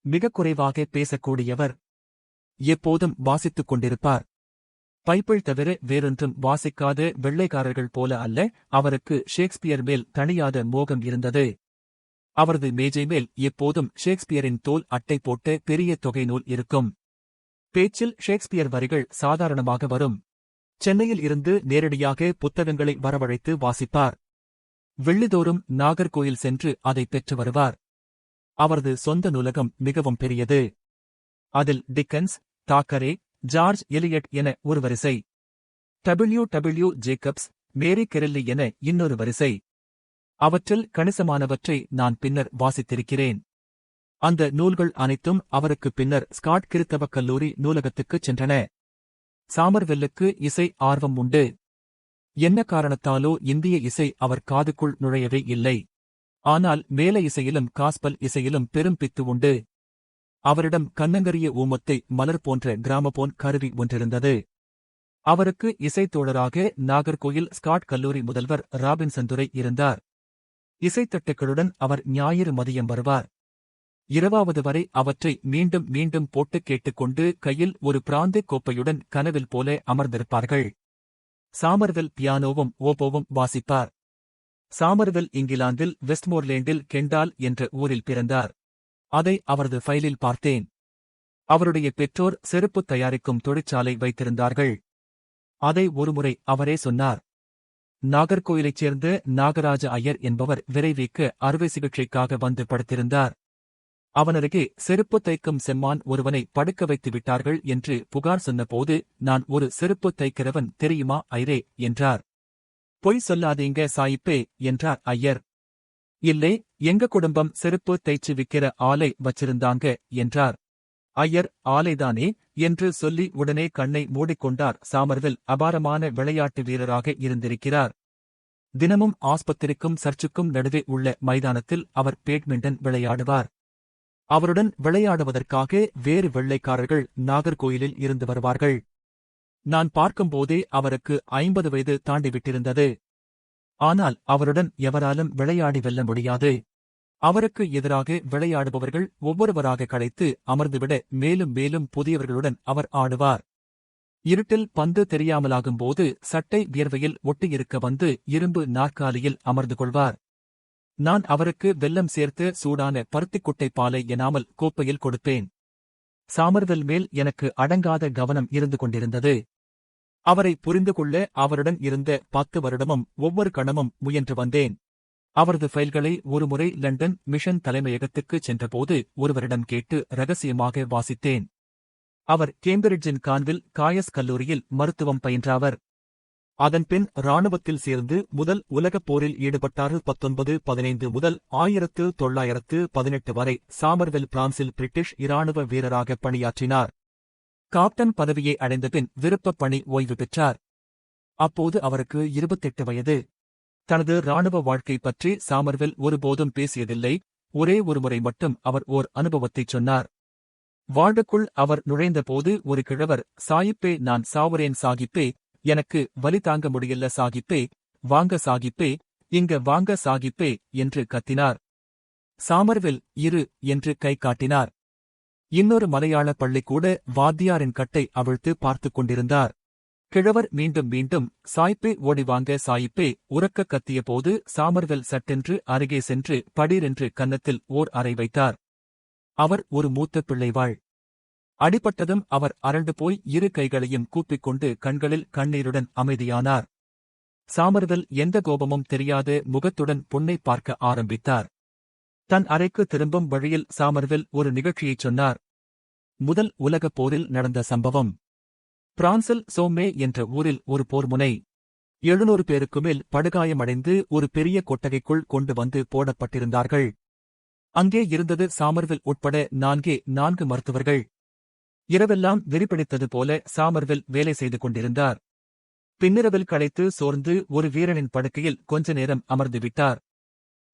மிகக் குறைவாக பேசக்கூடியவர். எப்போதும் வாசித்துக் கொண்டிருப்பார். பைப்பிள் தவிர வேறொன்றும் வாசிக்காத வெள்ளைக்காரர்கள் போல அல்ல. அவருக்கு ஷேக்ஸ்பியர் மேல் தணியாத மோகம் இருந்தது. அவரது மேஜை மேல் எப்போதும் ஷேக்ஸ்பியரின் தோல் அட்டை போட்ட பெரிய தொகை நூல் இருக்கும். பேச்சில் ஷேக்ஸ்பியர் வரிகள் சாதாரணமாக வரும். சென்னையில் இருந்து நேரடியாக புத்தகங்களை வரவழைத்து வாசிப்பார். வெள்ளிதோறும் நாகர்கோயில் சென்று அதை பெற்று வருவார். அவரது சொந்த நூலகம் மிகவும் பெரியது. அதில் டிக்கன்ஸ், தாக்கரே, ஜார்ஜ் எலியட் என ஒரு வரிசை, டபிள்யூ ஜேக்கப்ஸ், மேரி கெரெல்லி என இன்னொரு வரிசை. அவற்றில் கணிசமானவற்றை நான் பின்னர் வாசித்திருக்கிறேன். அந்த நூல்கள் அனைத்தும் அவருக்கு பின்னர் ஸ்காட் கிறித்தவக் கல்லூரி நூலகத்துக்குச் சென்றன. சாமர்வெல்லுக்கு இசை ஆர்வம் உண்டு. என்ன காரணத்தாலோ இந்திய இசை அவர் காதுக்குள் நுழையவே இல்லை. ஆனால் மேல இசையிலும் காஸ்பல் இசையிலும் பெரும் பித்து உண்டு. அவரிடம் கண்ணங்கரிய ஊமத்தை மலர் போன்ற கிராமபோன் கருவி ஒன்றிருந்தது. அவருக்கு இசைத்தோழராக நாகர்கோயில் ஸ்காட் கல்லூரி முதல்வர் ராபின்சன் துரை இருந்தார். இசைத்தட்டுகளுடன் அவர் ஞாயிறு மதியம் வருவார். இரவாவது வரை அவற்றை மீண்டும் மீண்டும் போட்டுக் கேட்டுக்கொண்டு கையில் ஒரு பிராந்திக் கோப்பையுடன் கனவில் போல அமர்ந்திருப்பார்கள். சாமர்வெல் பியானோவும் ஓபோவும் வாசிப்பார். சாமர்வெல் இங்கிலாந்தில் வெஸ்ட்மோர்லேண்டில் கெண்டால் என்ற ஊரில் பிறந்தார். அதை அவரது ஃபைலில் பார்த்தேன். அவருடைய பெற்றோர் செருப்பு தயாரிக்கும் தொழிற்சாலை வைத்திருந்தார்கள். அதை ஒருமுறை அவரே சொன்னார். நாகர்கோயிலைச் சேர்ந்த நாகராஜ ஐயர் என்பவர் விரைவிக்க அறுவை சிகிச்சைக்காக வந்து படுத்திருந்தார். அவனருகே செருப்பு தைக்கும் செம்மான் ஒருவனை படுக்க வைத்து விட்டார்கள் என்று புகார் சொன்னபோது, நான் ஒரு செருப்பு தைக்கிறவன் தெரியுமா ஐரே என்றார். பொய் சொல்லாதீங்க சாயிப்பே என்றார் ஐயர். இல்லை, எங்க குடும்பம் செருப்பு தைச்சு விக்கிற ஆலை வச்சிருந்தாங்க என்றார். ஐயர், ஆலைதானே என்று சொல்லி உடனே கண்ணை மூடிக்கொண்டார். சாமர்வில் அபாரமான விளையாட்டு வீரராக இருந்திருக்கிறார். தினமும் ஆஸ்பத்திரிக்கும் சர்ச்சுக்கும் நடுவே உள்ள மைதானத்தில் அவர் பேட்மிண்டன் விளையாடுவார். அவருடன் விளையாடுவதற்காக வேறு வெள்ளைக்காரர்கள் நாகர்கோயிலில் இருந்து வருவார்கள். நான் பார்க்கும்போதே அவருக்கு 50 வயது தாண்டிவிட்டிருந்தது. ஆனால் அவருடன் எவராலும் விளையாடி வெல்ல முடியாது. அவருக்கு எதிராக விளையாடுபவர்கள் ஒவ்வொருவராக களைத்து அமர்ந்துவிட மேலும் மேலும் புதியவர்களுடன் அவர் ஆடுவார். இருட்டில் பந்து தெரியாமலாகும்போது சட்டை வியர்வையில் ஒட்டியிருக்க வந்து இரும்பு நாற்காலியில் அமர்ந்து கொள்வார். நான் அவருக்கு வெல்லம் சேர்த்து சூடான பருத்திக்குட்டை பாலை எனாமல் கோப்பையில் கொடுப்பேன். சாமர்வெல் மேல் எனக்கு அடங்காத கவனம் இருந்து கொண்டிருந்தது. அவரை புரிந்து கொள்ள அவருடன் இருந்த 10 வருடமும் ஒவ்வொரு கணமும் முயன்று வந்தேன். அவரது ஃபைல்களை ஒருமுறை லண்டன் மிஷன் தலைமையகத்துக்குச் சென்றபோது ஒருவரிடம் கேட்டு ரகசியமாக வாசித்தேன். அவர் கேம்பிரிட்ஜின் கான்வில் காயஸ் கல்லூரியில் மருத்துவம் பயின்றாவர். அதன்பின் இராணுவத்தில் சேர்ந்து முதல் உலகப் போரில் ஈடுபட்டார். 1915 முதல் 1918 வரை சாமர்வெல் பிரான்சில் பிரிட்டிஷ் இராணுவ வீரராக பணியாற்றினார். காப்டன் பதவியை அடைந்தபின் விருப்பப் பணி ஓய்வு பெற்றார். அப்போது அவருக்கு 28 வயது. தனது இராணுவ வாழ்க்கை பற்றி சாமர்வெல் ஒருபோதும் பேசியதில்லை. ஒரே ஒருமுறை மட்டும் அவர் ஓர் அனுபவத்தைச் சொன்னார். வார்டுக்குள் அவர் நுழைந்தபோது ஒரு கிழவர், சாயிப்பே, நான் சாவுரேன் சாகிப்பே, எனக்கு வலி தாங்க முடியல சாகிப்பே, வாங்க சாகிப்பே, இங்க வாங்க சாகிப்பே என்று கத்தினார். சாமர்வெல் இரு என்று கை காட்டினார். இன்னொரு மலையாள பள்ளிக்கூட வாத்தியாரின் கட்டை அவிழ்த்து பார்த்துக் கொண்டிருந்தார். கிழவர் மீண்டும் மீண்டும் சாய்ப்பே, ஓடிவாங்க சாயிப்பே உரக்க கத்தியபோது சாமர்வெல் சட்டென்று அருகே சென்று படீரென்று கன்னத்தில் ஓர் அறை வைத்தார். அவர் ஒரு மூத்த பிள்ளைவாள். அடிபட்டதும் அவர் அரண்டு போய் இரு கைகளையும் கூப்பிக்கொண்டு கண்களில் கண்ணீருடன் அமைதியானார். சாமர்வெல் எந்த கோபமும் தெரியாத முகத்துடன் பொன்னை பார்க்க ஆரம்பித்தார். தன் அறைக்கு திரும்பும் வழியில் சாமர்வெல் ஒரு நிகழ்ச்சியைச் சொன்னார். முதல் உலகப் போரில் நடந்த சம்பவம். பிரான்சில் சோமே என்ற ஊரில் ஒரு போர்முனை. 700 பேருக்கு மேல் படுகாயமடைந்து ஒரு பெரிய கொட்டகைக்குள் கொண்டு வந்து போடப்பட்டிருந்தார்கள். அங்கே இருந்தது சாமர்வெல் உட்பட 4 மருத்துவர்கள். இரவெல்லாம் வெறிபிடித்தது போல சாமர்வெல் வேலை செய்து கொண்டிருந்தார். பின்னிரவில் களைத்து சோர்ந்து ஒரு வீரனின் படுக்கையில் கொஞ்ச நேரம் அமர்ந்துவிட்டார்.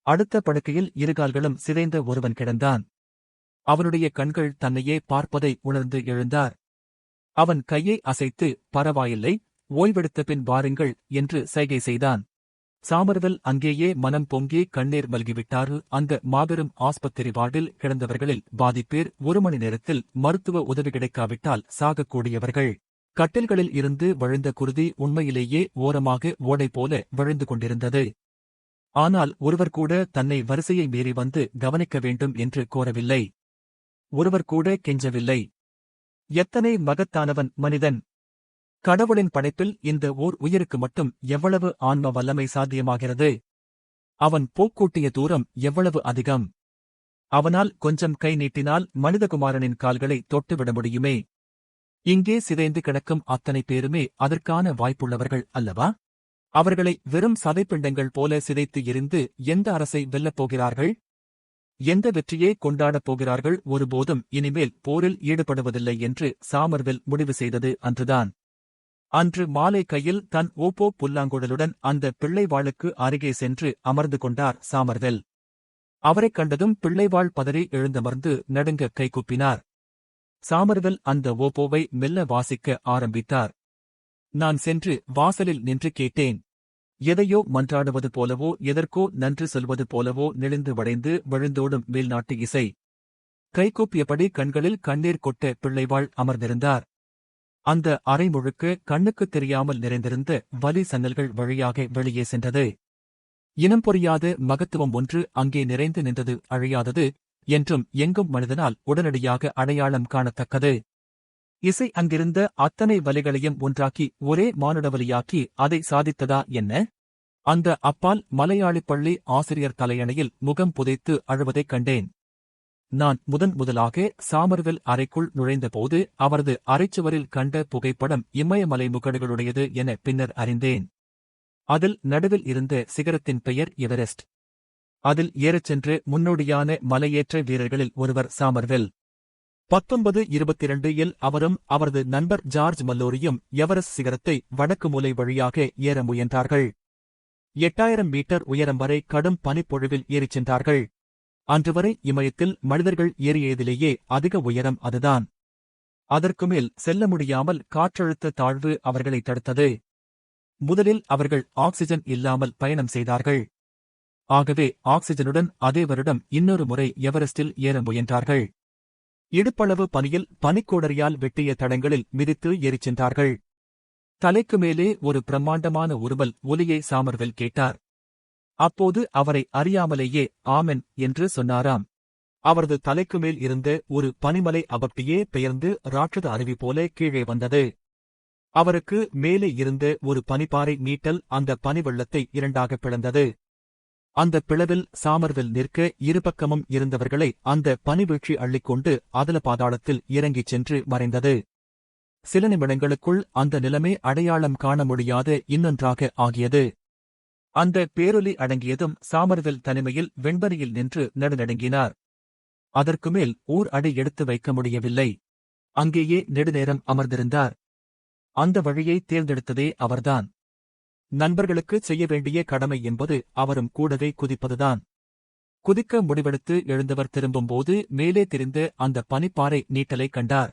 அடுத்த படுக்கையில் இருகால்களும் சிதைந்த ஒருவன் கிடந்தான். அவனுடைய கண்கள் தன்னையே பார்ப்பதை உணர்ந்து எழுந்தார். அவன் கையை அசைத்து, பரவாயில்லை, ஓய்வெடுத்த பின் வாருங்கள் என்று சைகை செய்தான். சாமர்வெல் அங்கேயே மனம் பொங்கி கண்ணீர் மல்கிவிட்டார். அந்த மாபெரும் ஆஸ்பத்திரி வார்டில் கிடந்தவர்களில் பாதிப்பேர் 1 மணி நேரத்தில் மருத்துவ உதவி கிடைக்காவிட்டால் சாகக்கூடியவர்கள். கட்டில்களில் இருந்து வழிந்த குருதி உண்மையிலேயே ஓரமாக ஓடை போல விழுந்து கொண்டிருந்தது. ஆனால் ஒருவர் கூட தன்னை வரிசையை மீறி வந்து கவனிக்க வேண்டும் என்று கோரவில்லை. ஒருவர் கூட கெஞ்சவில்லை. எத்தனை மகத்தானவன் மனிதன்! கடவுளின் படைப்பில் இந்த ஓர் உயிருக்கு மட்டும் எவ்வளவு ஆன்ம வல்லமை சாத்தியமாகிறது! அவன் போக்கூட்டிய தூரம் எவ்வளவு அதிகம்! அவனால் கொஞ்சம் கை நீட்டினால் மனிதகுமாரனின் கால்களை தொட்டுவிட முடியுமே! இங்கே சிதைந்து கிடக்கும் அத்தனை பேருமே அதற்கான வாய்ப்புள்ளவர்கள் அல்லவா? அவர்களை வெறும் சதைப்பிண்டங்கள் போல சிதைத்து எறிந்து எந்த அரசை வெல்லப் போகிறார்கள்? எந்த வெற்றியே கொண்டாடப் போகிறார்கள்? ஒருபோதும் இனிமேல் போரில் ஈடுபடுவதில்லை என்று சாமர்வெல் முடிவு செய்தது அன்றுதான். அன்று மாலை கையில் தன் ஓப்போ புல்லாங்குழலுடன் அந்த பிள்ளைவாளுக்கு அருகே சென்று அமர்ந்து கொண்டார் சாமர்வெல். அவரைக் கண்டதும் பிள்ளைவாள் பதறி எழுந்தமர்ந்து நடுங்க கைகுப்பினார். சாமர்வெல் அந்த ஓப்போவை மெல்ல வாசிக்க ஆரம்பித்தார். நான் சென்று வாசலில் நின்று கேட்டேன். எதையோ மன்றாடுவது போலவோ எதற்கோ நன்றி சொல்வது போலவோ நெளிந்து வளைந்து விழுந்தோடும் மேல்நாட்டு இசை. கைகூப்பியபடி கண்களில் கண்ணீர் கொட்ட பிள்ளைவாள் அமர்ந்திருந்தார். அந்த அறை முழுக்க கண்ணுக்குத் தெரியாமல் நிறைந்திருந்த வலி சன்னல்கள் வழியாக வெளியே சென்றது. இனம் புரியாத மகத்துவம் ஒன்று அங்கே நிறைந்து நின்றது, அழியாதது, என்றும் எங்கும் மனிதனால் உடனடியாக அடையாளம் காணத்தக்கது. இசை அங்கிருந்த அத்தனை வலிகளையும் ஒன்றாக்கி ஒரே மானுடவலியாக்கி அதை சாதித்ததா என்ன? அந்த அப்பால் மலையாளிப் பள்ளி ஆசிரியர் தலையணையில் முகம் புதைத்து அழுவதைக் கண்டேன். நான் முதலாக சாமர்வெல் அறைக்குள் நுழைந்தபோது அவரது அறைச்சுவரில் கண்ட புகைப்படம் இமயமலை முகடுகளுடையது என பின்னர் அறிந்தேன். அதில் நடுவில் இருந்த சிகரத்தின் பெயர் எவரெஸ்ட். அதில் ஏறச் சென்று முன்னோடியான மலையேற்ற வீரர்களில் ஒருவர் சாமர்வெல். 1922 இல் அவரும் அவரது நண்பர் ஜார்ஜ் மல்லோரியும் எவரெஸ்ட் சிகரத்தை வடக்கு மூலை வழியாக ஏற முயன்றார்கள். 8000 மீட்டர் உயரம் வரை கடும் பனிப்பொழிவில் ஏறிச் சென்றார்கள். அன்றுவரை இமயத்தில் மனிதர்கள் ஏறியதிலேயே அதிக உயரம் அதுதான். அதற்குமேல் செல்ல முடியாமல் காற்றழுத்த தாழ்வு அவர்களை தடுத்தது. முதலில் அவர்கள் ஆக்சிஜன் இல்லாமல் பயணம் செய்தார்கள். ஆகவே ஆக்சிஜனுடன் அதே வருடம் இன்னொரு முறை எவரெஸ்டில் ஏற முயன்றார்கள். இடுப்பளவு பனியில் பனிக்கோடரியால் வெட்டிய தடங்களில் மிதித்து ஏறிச் சென்றார்கள். தலைக்கு மேலே ஒரு பிரம்மாண்டமான உருவல் ஒலியை சாமர்வெல் கேட்டார். அப்போது அவரை அறியாமலேயே ஆமென் என்று சொன்னாராம். அவரது தலைக்கு மேல் இருந்த ஒரு பனிமலை அப்படியே பெயர்ந்து ராட்சத அருவி போல கீழே வந்தது. அவருக்கு மேலே இருந்த ஒரு பனிப்பாறை மீட்டல் அந்த பனிவெள்ளத்தை இரண்டாகப் பிளந்தது. அந்த பிளவில் சாமர்வெல் நிற்க இருபக்கமும் இருந்தவர்களை அந்த பனிவீழ்ச்சி அள்ளிக்கொண்டு அதல பாதாளத்தில் இறங்கிச் சென்று மறைந்தது. சில நிமிடங்களுக்குள் அந்த நிலைமை அடையாளம் காண முடியாத இன்னொன்றாக ஆகியது. அந்த பேரொலி அடங்கியதும் சாமர்வெல் தனிமையில் வெண்பனியில் நின்று நடுநடுங்கினார். அதற்குமேல் ஓர் அடி எடுத்து வைக்க முடியவில்லை. அங்கேயே நெடுநேரம் அமர்ந்திருந்தார். அந்த வழியை தேர்ந்தெடுத்ததே அவர்தான். நண்பர்களுக்கு செய்ய வேண்டிய கடமை என்பது அவரும் கூடவே குதிப்பதுதான். குதிக்க முடிவெடுத்து எழுந்தவர் திரும்பும்போது மேலே தெரிந்த அந்த பனிப்பாறை நீட்டலை கண்டார்.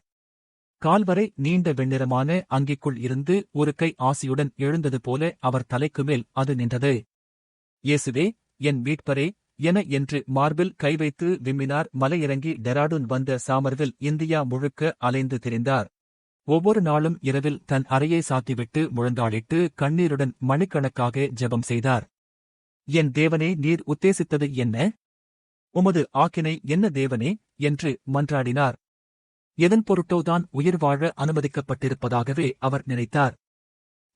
கால்வரை நீண்ட வெண்ணிறமான அங்கிக்குள் இருந்து ஒரு கை ஆசியுடன் எழுந்தது போல அவர் தலைக்குமேல் அது நின்றது. இயேசுவே, என் மீட்பரே என என்று மார்பில் கை வைத்து விம்மினார். மலையிறங்கி டெராடூன் வந்த சாமர்வெல் இந்தியா முழுக்க அலைந்து திரிந்தார். ஒவ்வொரு நாளும் இரவில் தன் அறையை சாத்திவிட்டு முழந்தாளிட்டு கண்ணீருடன் மணிக்கணக்காக ஜெபம் செய்தார். என் தேவனே, நீர் உத்தேசித்தது என்ன? உமது ஆக்கினை என்ன தேவனே என்று மன்றாடினார். எதன் பொருட்டோதான் உயிர் வாழ அனுமதிக்கப்பட்டிருப்பதாகவே அவர் நினைத்தார்.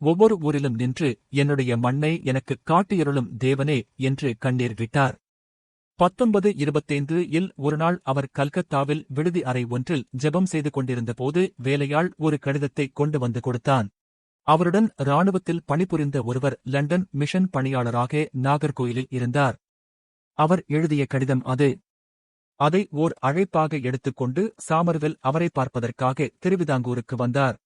ஒவ்வொரு ஊரிலும் நின்று என்னுடைய மண்ணை எனக்குக் காட்டியருளும் தேவனே என்று கண்ணீர் விட்டார். 1925 இல் ஒருநாள் அவர் கல்கத்தாவில் விடுதி அறை ஒன்றில் ஜெபம் செய்து கொண்டிருந்தபோது வேலையாள் ஒரு கடிதத்தை கொண்டு வந்து கொடுத்தான். அவருடன் இராணுவத்தில் பணிபுரிந்த ஒருவர் லண்டன் மிஷன் பணியாளராக நாகர்கோயிலில் இருந்தார். அவர் எழுதிய கடிதம் அது. அதை ஓர் அழைப்பாக எடுத்துக்கொண்டு சாமர்வெல் அவரை பார்ப்பதற்காக திருவிதாங்கூருக்கு வந்தார்.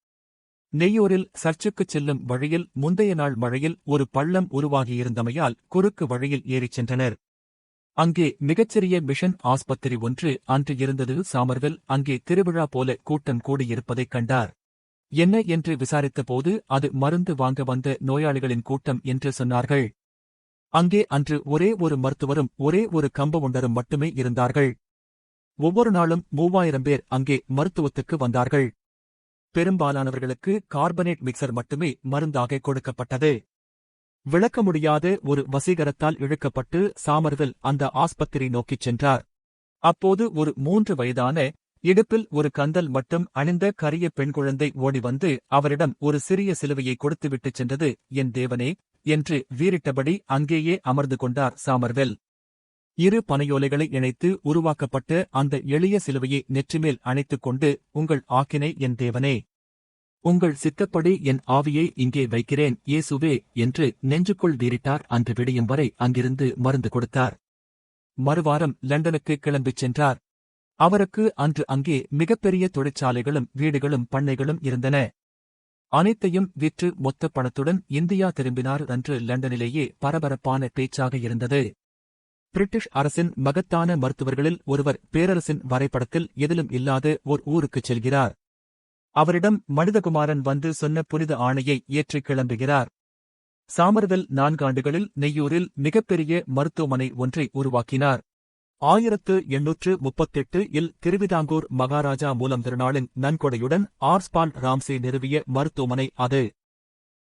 நெய்யூரில் சர்ச்சுக்குச் செல்லும் வழியில் முந்தைய நாள் மழையில் ஒரு பள்ளம் உருவாகியிருந்தமையால் குறுக்கு வழியில் ஏறிச் சென்றனர். அங்கே மிகச்சிறிய மிஷன் ஆஸ்பத்திரி ஒன்று அன்று இருந்தது. சாமர்வெல் அங்கே திருவிழா போல கூட்டம் கூடியிருப்பதைக் கண்டார். என்ன என்று விசாரித்தபோது அது மருந்து வாங்க வந்த நோயாளிகளின் கூட்டம் என்று சொன்னார்கள். அங்கே அன்று ஒரே ஒரு மருத்துவரும் ஒரே ஒரு கம்பவுண்டரும் மட்டுமே இருந்தார்கள். ஒவ்வொரு நாளும் 3000 பேர் அங்கே மருத்துவத்துக்கு வந்தார்கள். பெரும்பாலானவர்களுக்கு கார்பனேட் மிக்சர் மட்டுமே மருந்தாக கொடுக்கப்பட்டது. விளக்க முடியாத ஒரு வசீகரத்தால் இழுக்கப்பட்டு சாமர்வெல் அந்த ஆஸ்பத்திரி நோக்கிச் சென்றார். அப்போது ஒரு 3 வயதான, இடுப்பில் ஒரு கந்தல் மட்டும் அணிந்த கரிய பெண் குழந்தை ஓடி வந்து அவரிடம் ஒரு சிறிய சிலுவையை கொடுத்துவிட்டுச் சென்றது. என் தேவனே என்று வீறிட்டபடி அங்கேயே அமர்ந்து கொண்டார் சாமர்வெல். 2 பனையோலைகளை இணைத்து உருவாக்கப்பட்ட அந்த எளிய சிலுவையை நெற்றிமேல் அணைத்துக் கொண்டு, உங்கள் ஆக்கினை என் தேவனே, உங்கள் சித்தப்படி என் ஆவியை இங்கே வைக்கிறேன் இயேசுவே என்று நெஞ்சுக்குள் வீறிட்டார். அன்று விடியும் வரை அங்கிருந்து மருந்து கொடுத்தார். மறுவாரம் லண்டனுக்கு கிளம்பிச் சென்றார். அவருக்கு அன்று அங்கே மிகப்பெரிய தொழிற்சாலைகளும் வீடுகளும் பண்ணைகளும் இருந்தன. அனைத்தையும் விற்று மொத்த பணத்துடன் இந்தியா திரும்பினார். அன்று லண்டனிலேயே பரபரப்பான பேச்சாக இருந்தது. பிரிட்டிஷ் அரசின் மகத்தான மருத்துவர்களில் ஒருவர் பேரரசின் வரைபடத்தில் எதிலும் இல்லாத ஓர் ஊருக்குச் செல்கிறார். அவரிடம் மனிதகுமாரன் வந்து சொன்ன புனித ஆணையை ஏற்றிக் கிளம்புகிறார். சாமர்வெல் 4 ஆண்டுகளில் நெய்யூரில் மிகப்பெரிய மருத்துவமனை ஒன்றை உருவாக்கினார். 1838 இல் திருவிதாங்கூர் மகாராஜா மூலம் திருநாளின் நன்கொடையுடன் ஆர்ஸ்பால் ராம்சே நிறுவிய மருத்துவமனை அது.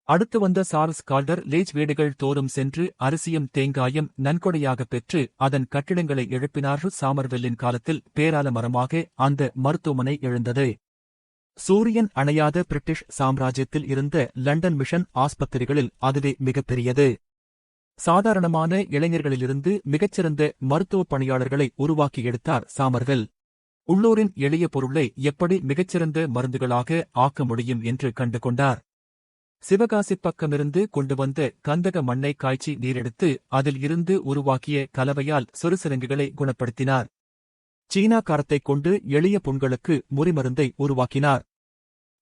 அடுத்து வந்த சார்ல்ஸ் கால்டர் லேஜ் வீடுகள் தோறும் சென்று அரிசியும் தேங்காயும் நன்கொடையாகப் பெற்று அதன் கட்டிடங்களை எழுப்பினார். சாமர்வெல்லின் காலத்தில் பேரால மரமாக அந்த மருத்துவமனை எழுந்தது. சூரியன் அணையாத பிரிட்டிஷ் சாம்ராஜ்யத்தில் இருந்த லண்டன் மிஷன் ஆஸ்பத்திரிகளில் அதுவே மிகப்பெரியது. சாதாரணமான இளைஞர்களிலிருந்து மிகச்சிறந்த மருத்துவப் பணியாளர்களை உருவாக்கி எடுத்தார் சாமர்வெல். உள்ளூரின் எளிய பொருளை எப்படி மிகச்சிறந்த மருந்துகளாக ஆக்க முடியும் என்று கண்டு கொண்டார். சிவகாசிப் பக்கமிருந்து கொண்டு வந்த கந்தக மண்ணை காய்ச்சி நீரெடுத்து அதில் இருந்து உருவாக்கிய கலவையால் சொறுசிரங்குகளை குணப்படுத்தினார். சீனா காரத்தைக் கொண்டு எளிய புண்களுக்கு முறிமருந்தை உருவாக்கினார்.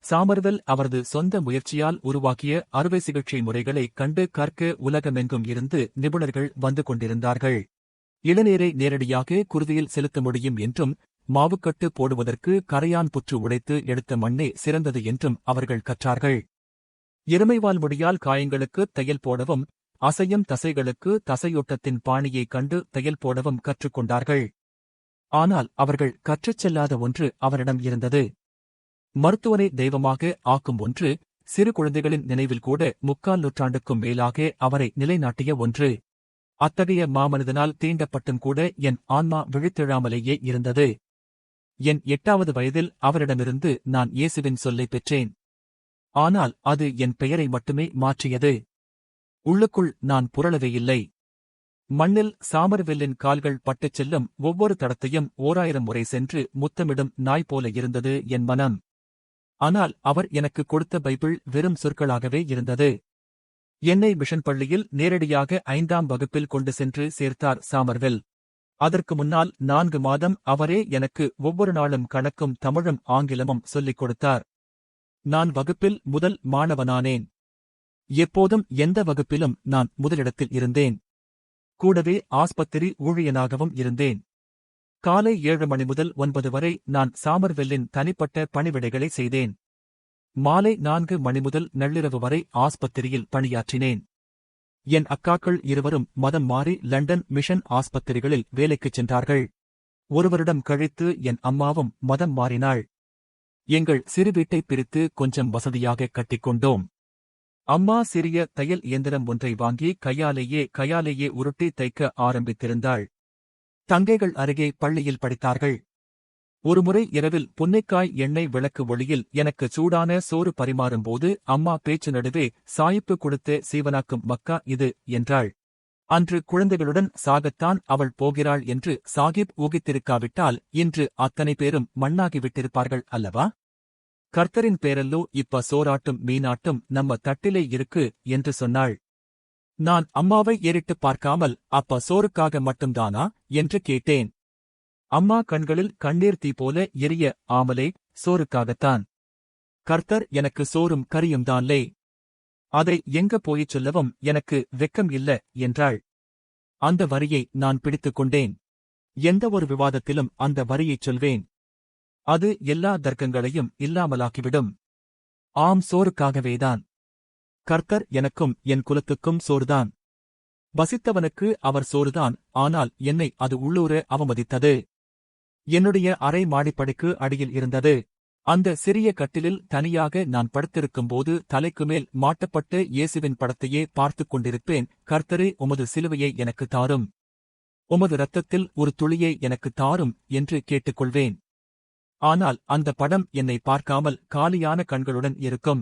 சாமர்வெல் அவரது சொந்த முயற்சியால் உருவாக்கிய அறுவை சிகிச்சை முறைகளை கண்டு கற்க உலகமெங்கும் இருந்து நிபுணர்கள் வந்து கொண்டிருந்தார்கள். இளநீரை நேரடியாக குருதியில் செலுத்த முடியும் என்றும், மாவுக்கட்டு போடுவதற்கு கரையான் புற்று உடைத்து எடுத்த மண்ணே சிறந்தது என்றும் அவர்கள் கற்றார்கள். எருமைவால் முடியால் காயங்களுக்கு தையல் போடவும், அசையும் தசைகளுக்கு தசையோட்டத்தின் பாணியைக் கண்டு தையல் போடவும் கற்றுக்கொண்டார்கள். ஆனால் அவர்கள் கற்றுச் செல்லாத ஒன்று அவரிடம் இருந்தது. மருத்துவரை தெய்வமாக ஆக்கும் ஒன்று, சிறு குழந்தைகளின் நினைவில் கூட 3/4 நூற்றாண்டுக்கும் மேலாக அவரை நிலைநாட்டிய ஒன்று. அத்தகைய மாமனிதனால் தீண்டப்பட்டும் கூட என் ஆன்மா விழித்தெழாமலேயே இருந்தது. என் 8வது வயதில் அவரிடமிருந்து நான் இயேசுவின் சொல்லைப் பெற்றேன். ஆனால் அது என் பெயரை மட்டுமே மாற்றியது. உள்ளுக்குள் நான் புரளவே இல்லை. மண்ணில் சாமர்வெல்லின் கால்கள் பட்டுச் செல்லும் ஒவ்வொரு தடத்தையும் 1000 முறை சென்று முத்தமிடும் நாய் போல இருந்தது என் மனம். ஆனால் அவர் எனக்கு கொடுத்த பைபிள் வெறும் சொற்களாகவே இருந்தது. என்னை மிஷன் பள்ளியில் நேரடியாக 5ஆம் வகுப்பில் கொண்டு சென்று சேர்த்தார் சாமர்வெல். அதற்கு முன்னால் 4 மாதம் அவரே எனக்கு ஒவ்வொரு நாளும் கணக்கும் தமிழும் ஆங்கிலமும் சொல்லிக் கொடுத்தார். நான் வகுப்பில் முதல் மாணவனானேன். எப்போதும் எந்த வகுப்பிலும் நான் முதலிடத்தில் இருந்தேன். கூடவே ஆஸ்பத்திரி ஊழியனாகவும் இருந்தேன். காலை 7 மணி முதல் 9 வரை நான் சாமர்வெல்லின் தனிப்பட்ட பணிவிடைகளை செய்தேன். மாலை 4 மணி முதல் நள்ளிரவு வரை ஆஸ்பத்திரியில் பணியாற்றினேன். என் அக்காக்கள் இருவரும் மதம் மாறி லண்டன் மிஷன் ஆஸ்பத்திரிகளில் வேலைக்குச் சென்றார்கள். ஒரு வருடம் கழித்து என் அம்மாவும் மதம் மாறினாள். எங்கள் சிறு வீட்டை பிரித்து கொஞ்சம் வசதியாக கட்டிக்கொண்டோம். அம்மா சிறிய தையல் இயந்திரம் ஒன்றை வாங்கி கையாலேயே உருட்டி தைக்க ஆரம்பித்திருந்தாள். தங்கைகள் அருகே பள்ளியில் படித்தார்கள். ஒருமுறை இரவில் புன்னைக்காய் எண்ணெய் விளக்கு ஒளியில் எனக்கு சூடான சோறு பரிமாறும்போது அம்மா பேச்சு நடுவே, சாயிப்பு கொடுத்த சீவனாக்கும் மக்கா இது என்றாள். அன்று குழந்தைகளுடன் சாகத்தான் அவள் போகிறாள் என்று சாகிப் ஊகித்திருக்காவிட்டால் இன்று அத்தனை பேரும் மண்ணாகிவிட்டிருப்பார்கள் அல்லவா? கர்த்தரின் பேரல்லோ இப்ப சோறாட்டும் மீனாட்டும் நம்ம தட்டிலே இருக்கு என்று சொன்னாள். நான் அம்மாவை ஏறிட்டுப் பார்க்காமல், அப்ப சோறுக்காக மட்டும்தானா என்று கேட்டேன். அம்மா கண்களில் கண்ணீர் தீ போல எரிய, ஆமலே, சோறுக்காகத்தான். கர்த்தர் எனக்கு சோறும் கரியும்தான்லே. அதை எங்க போய்ச் சொல்லவும் எனக்கு வெக்கம் இல்ல என்றாள். அந்த வரியை நான் பிடித்துக் கொண்டேன். எந்த ஒரு விவாதத்திலும் அந்த வரியைச் சொல்வேன். அது எல்லா தர்க்கங்களையும் இல்லாமலாக்கிவிடும். ஆம், சோறுக்காகவேதான். கர்த்தர் எனக்கும் என் குலத்துக்கும் சோறுதான். பசித்தவனுக்கு அவர் சோறுதான். ஆனால் என்னை அது உள்ளூர அவமதித்தது. என்னுடைய அரை மாடிப்படிக்கு அடியில் இருந்தது. அந்த சிறிய கட்டிலில் தனியாக நான் படுத்திருக்கும்போது தலைக்குமேல் மாட்டப்பட்ட இயேசுவின் படத்தையே பார்த்துக் கொண்டிருப்பேன். கர்த்தரே, உமது சிலுவையை எனக்குத் தாரும், உமது இரத்தத்தில் ஒரு துளியை எனக்குத் தாரும் என்று கேட்டுக்கொள்வேன். ஆனால் அந்த படம் என்னை பார்க்காமல் காலியான கண்களுடன் இருக்கும்.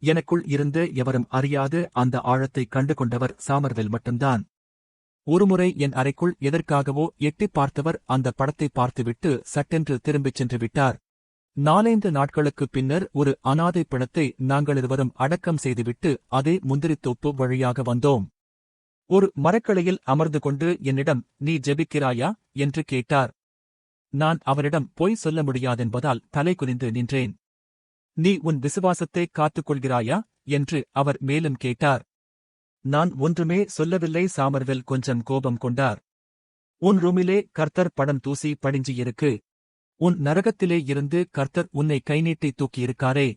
எனக்குள் இருந்து எவரும் அறியாத அந்த ஆழத்தை கண்டு கொண்டவர் சாமர்வெல் மட்டும்தான். ஒருமுறை என் அறைக்குள் எதற்காகவோ எட்டிப் பார்த்தவர் அந்த படத்தை பார்த்துவிட்டு சட்டென்று திரும்பிச் சென்று விட்டார். 4-5 நாட்களுக்குப் பின்னர் ஒரு அனாதை பிணத்தை நாங்களிருவரும் அடக்கம் செய்துவிட்டு அதே முந்திரித்தோப்பு வழியாக வந்தோம். ஒரு மரக்கிளையில் அமர்ந்து கொண்டு என்னிடம், நீ ஜெபிக்கிறாயா என்று கேட்டார். நான் அவரிடம் பொய் சொல்ல முடியாதென்பதால் தலை குனிந்து நின்றேன். நீ உன் விசுவாசத்தை காத்துக்கொள்கிறாயா என்று அவர் மேலும் கேட்டார். நான் ஒன்றுமே சொல்லவில்லை. சாமர்வெல் கொஞ்சம் கோபம் கொண்டார். உன் ரூமிலே கர்த்தர் படம் தூசி படிஞ்சியிருக்கு. உன் நரகத்திலே இருந்து கர்த்தர் உன்னை கைநீட்டி தூக்கியிருக்காரே.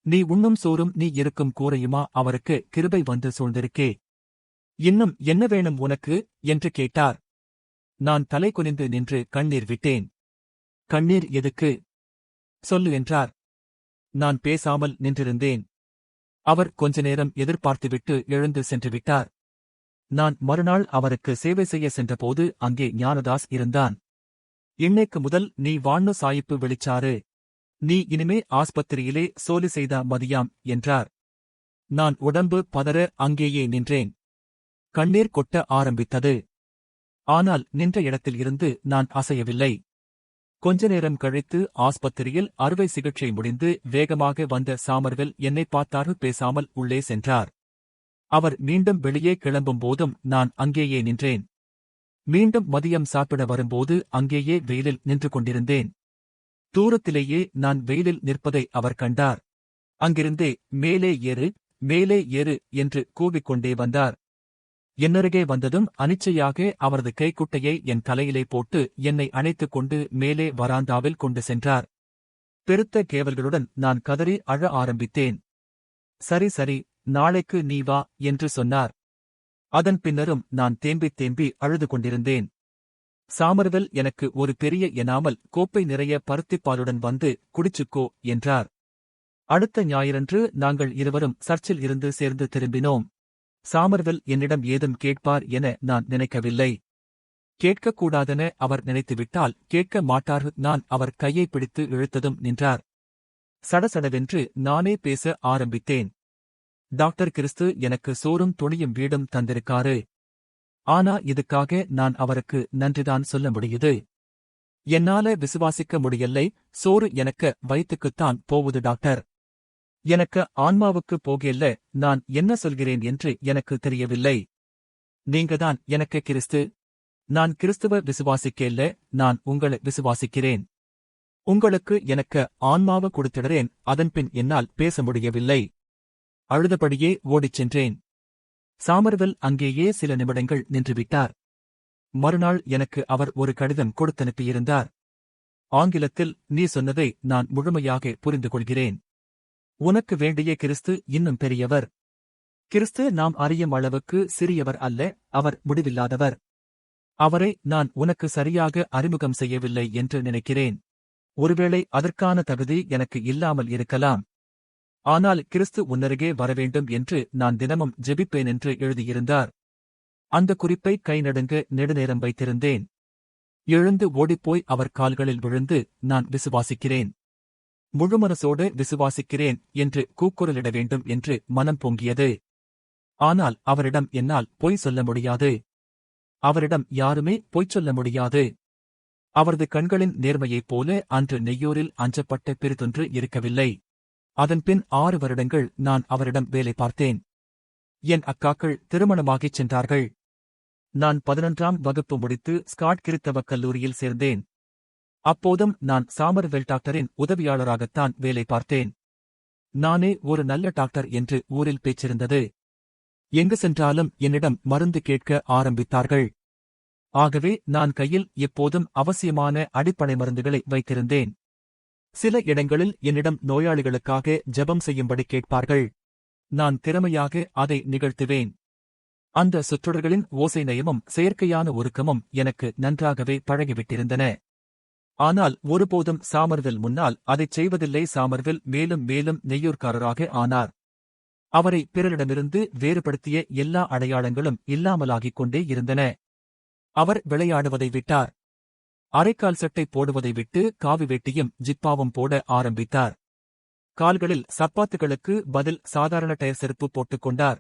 நீ உண்ணும் சோறும் நீ இருக்கும் கூரையுமா அவருக்கு கிருபை வந்து சூழ்ந்திருக்கே. இன்னும் என்ன வேணும் உனக்கு என்று கேட்டார். நான் தலை குனிந்து நின்று கண்ணீர் விட்டேன். கண்ணீர் எதுக்கு? சொல்லு என்றார். நான் பேசாமல் நின்றிருந்தேன். அவர் கொஞ்ச நேரம் எதிர்பார்த்துவிட்டு எழுந்து சென்று விட்டார். நான் மறுநாள் அவருக்கு சேவை செய்ய சென்றபோது அங்கே ஞானதாஸ் இருந்தான். இன்னைக்கு முதல் நீ வாண்ணு சாயிப்பு வெளிச்சாரு. நீ இனிமே ஆஸ்பத்திரியிலே சோலி செய்தா மதியாம் என்றார். நான் உடம்பு பதற அங்கேயே நின்றேன். கண்ணீர் கொட்ட ஆரம்பித்தது. ஆனால் நின்ற இடத்தில் இருந்து நான் அசையவில்லை. கொஞ்ச நேரம் கழித்து ஆஸ்பத்திரியில் அறுவை சிகிச்சை முடிந்து வேகமாக வந்த சாமர்வெல் என்னை பார்த்தாரு, பேசாமல் உள்ளே சென்றார். அவர் மீண்டும் வெளியே கிளம்பும் போதும் நான் அங்கேயே நின்றேன். மீண்டும் மதியம் சாப்பிட வரும்போது அங்கேயே வெயிலில் நின்று கொண்டிருந்தேன். தூரத்திலேயே நான் வெயிலில் நிற்பதை அவர் கண்டார். அங்கிருந்தே மேலே ஏறு, மேலே ஏறு என்று கூவிக்கொண்டே வந்தார். என்னருகே வந்ததும் அனிச்சையாக அவரது கைக்குட்டையை என் தலையிலே போட்டு என்னை அணைத்துக் கொண்டு மேலே வராந்தாவில் கொண்டு சென்றார். பெருத்த கேவல்களுடன் நான் கதறி அழ ஆரம்பித்தேன். சரி சரி, நாளைக்கு நீ வா என்று சொன்னார். அதன் பின்னரும் நான் தேம்பித் தேம்பி அழுது கொண்டிருந்தேன். சாமர்வெல் எனக்கு ஒரு பெரிய எனாமல் கோப்பை நிறைய பருத்திப்பாலுடன் வந்து குடிச்சுக்கோ என்றார். அடுத்த ஞாயிறன்று நாங்கள் இருவரும் சர்ச்சில் இருந்து சேர்ந்து திரும்பினோம். சாமர்வெல் என்னிடம் ஏதும் கேட்பார் என நான் நினைக்கவில்லை. கேட்கக்கூடாதென அவர் நினைத்துவிட்டால் கேட்க மாட்டார். நான் அவர் கையை பிடித்து இழுத்ததும் நின்றார். சடசடவென்று நானே பேச ஆரம்பித்தேன். டாக்டர் கிறிஸ்து எனக்கு சோறும் துணியும் வீடும் தந்திருக்காரு. ஆனா இதுக்காக நான் அவருக்கு நன்றிதான் சொல்ல முடியுது. என்னால விசுவாசிக்க முடியலை. சோறு எனக்கு வயிற்றுக்குத்தான் போவுது டாக்டர். எனக்கு ஆன்மாவுக்கு போகல. நான் என்ன சொல்கிறேன் என்று எனக்கு தெரியவில்லை. நீங்கதான் எனக்கு கிறிஸ்து. நான் கிறிஸ்துவ விசுவாசிக்கல, நான் உங்களை விசுவாசிக்கிறேன். உங்களுக்கு எனக்கு ஆன்மாவை கொடுத்திடுறேன். அதன்பின் என்னால் பேச முடியவில்லை. அழுதபடியே ஓடிச் சென்றேன். சாமர்வெல் அங்கேயே சில நிமிடங்கள் நின்றுவிட்டார். மறுநாள் எனக்கு அவர் ஒரு கடிதம் கொடுத்தனுப்பியிருந்தார். ஆங்கிலத்தில், நீ சொன்னதை நான் முழுமையாக புரிந்து கொள்கிறேன். உனக்கு வேண்டிய கிறிஸ்து இன்னும் பெரியவர். கிறிஸ்து நாம் அறியும் அளவுக்கு சிறியவர் அல்ல, அவர் முடிவில்லாதவர். அவரை நான் உனக்கு சரியாக அறிமுகம் செய்யவில்லை என்று நினைக்கிறேன். ஒருவேளை அதற்கான தகுதி எனக்கு இல்லாமல் இருக்கலாம். ஆனால் கிறிஸ்து உன்னருகே வரவேண்டும் என்று நான் தினமும் ஜெபிப்பேன் என்று எழுதியிருந்தார். அந்த குறிப்பை கைநடுங்க நெடுநேரம் வைத்திருந்தேன். எழுந்து ஓடிப்போய் அவர் கால்களில் விழுந்து, நான் விசுவாசிக்கிறேன், முழுமனசோடு விசுவாசிக்கிறேன் என்று கூக்குரலிட வேண்டும் என்று மனம் பொங்கியது. ஆனால் அவரிடம் என்னால் பொய் சொல்ல முடியாது. அவரிடம் யாருமே பொய் சொல்ல முடியாது. அவரது கண்களின் நேர்மையைப் போல அன்று நெய்யூரில் அஞ்சப்பட்ட பெரிதொன்று இருக்கவில்லை. அதன்பின் 6 வருடங்கள் நான் அவரிடம் வேலை பார்த்தேன். என் அக்காக்கள் திருமணமாகிச் சென்றார்கள். நான் 11ஆம் வகுப்பு முடித்து ஸ்காட் கிறித்தவக் கல்லூரியில் சேர்ந்தேன். அப்போதும் நான் சாமர்வெல் டாக்டரின் உதவியாளராகத்தான் வேலை பார்த்தேன். நானே ஒரு நல்ல டாக்டர் என்று ஊரில் பேச்சிருந்தது. எங்கு சென்றாலும் என்னிடம் மருந்து கேட்க ஆரம்பித்தார்கள். ஆகவே நான் கையில் எப்போதும் அவசியமான அடிப்படை மருந்துகளை வைத்திருந்தேன். சில இடங்களில் என்னிடம் நோயாளிகளுக்காக ஜெபம் செய்யும்படி கேட்பார்கள். நான் திறமையாக அதை நிகழ்த்துவேன். அந்த சொற்றொடர்களின் ஓசை நயமும் செயற்கையான ஒருக்கமும் எனக்கு நன்றாகவே பழகிவிட்டிருந்தன. ஆனால் ஒருபோதும் சாமர்வெல் முன்னால் அதைச் செய்வதில்லை. சாமர்வெல் மேலும் மேலும் நெய்யூர்காரராக ஆனார். அவரை பிறரிடமிருந்து வேறுபடுத்திய எல்லா அடையாளங்களும் இல்லாமலாகிக் கொண்டே இருந்தன. அவர் விளையாடுவதை விட்டார். அரைக்கால் சட்டை போடுவதை விட்டு காவி வேட்டியும் ஜிப்பாவும் போட ஆரம்பித்தார். கால்களில் சப்பாத்துகளுக்கு பதில் சாதாரண டயர் செருப்பு போட்டுக் கொண்டார்.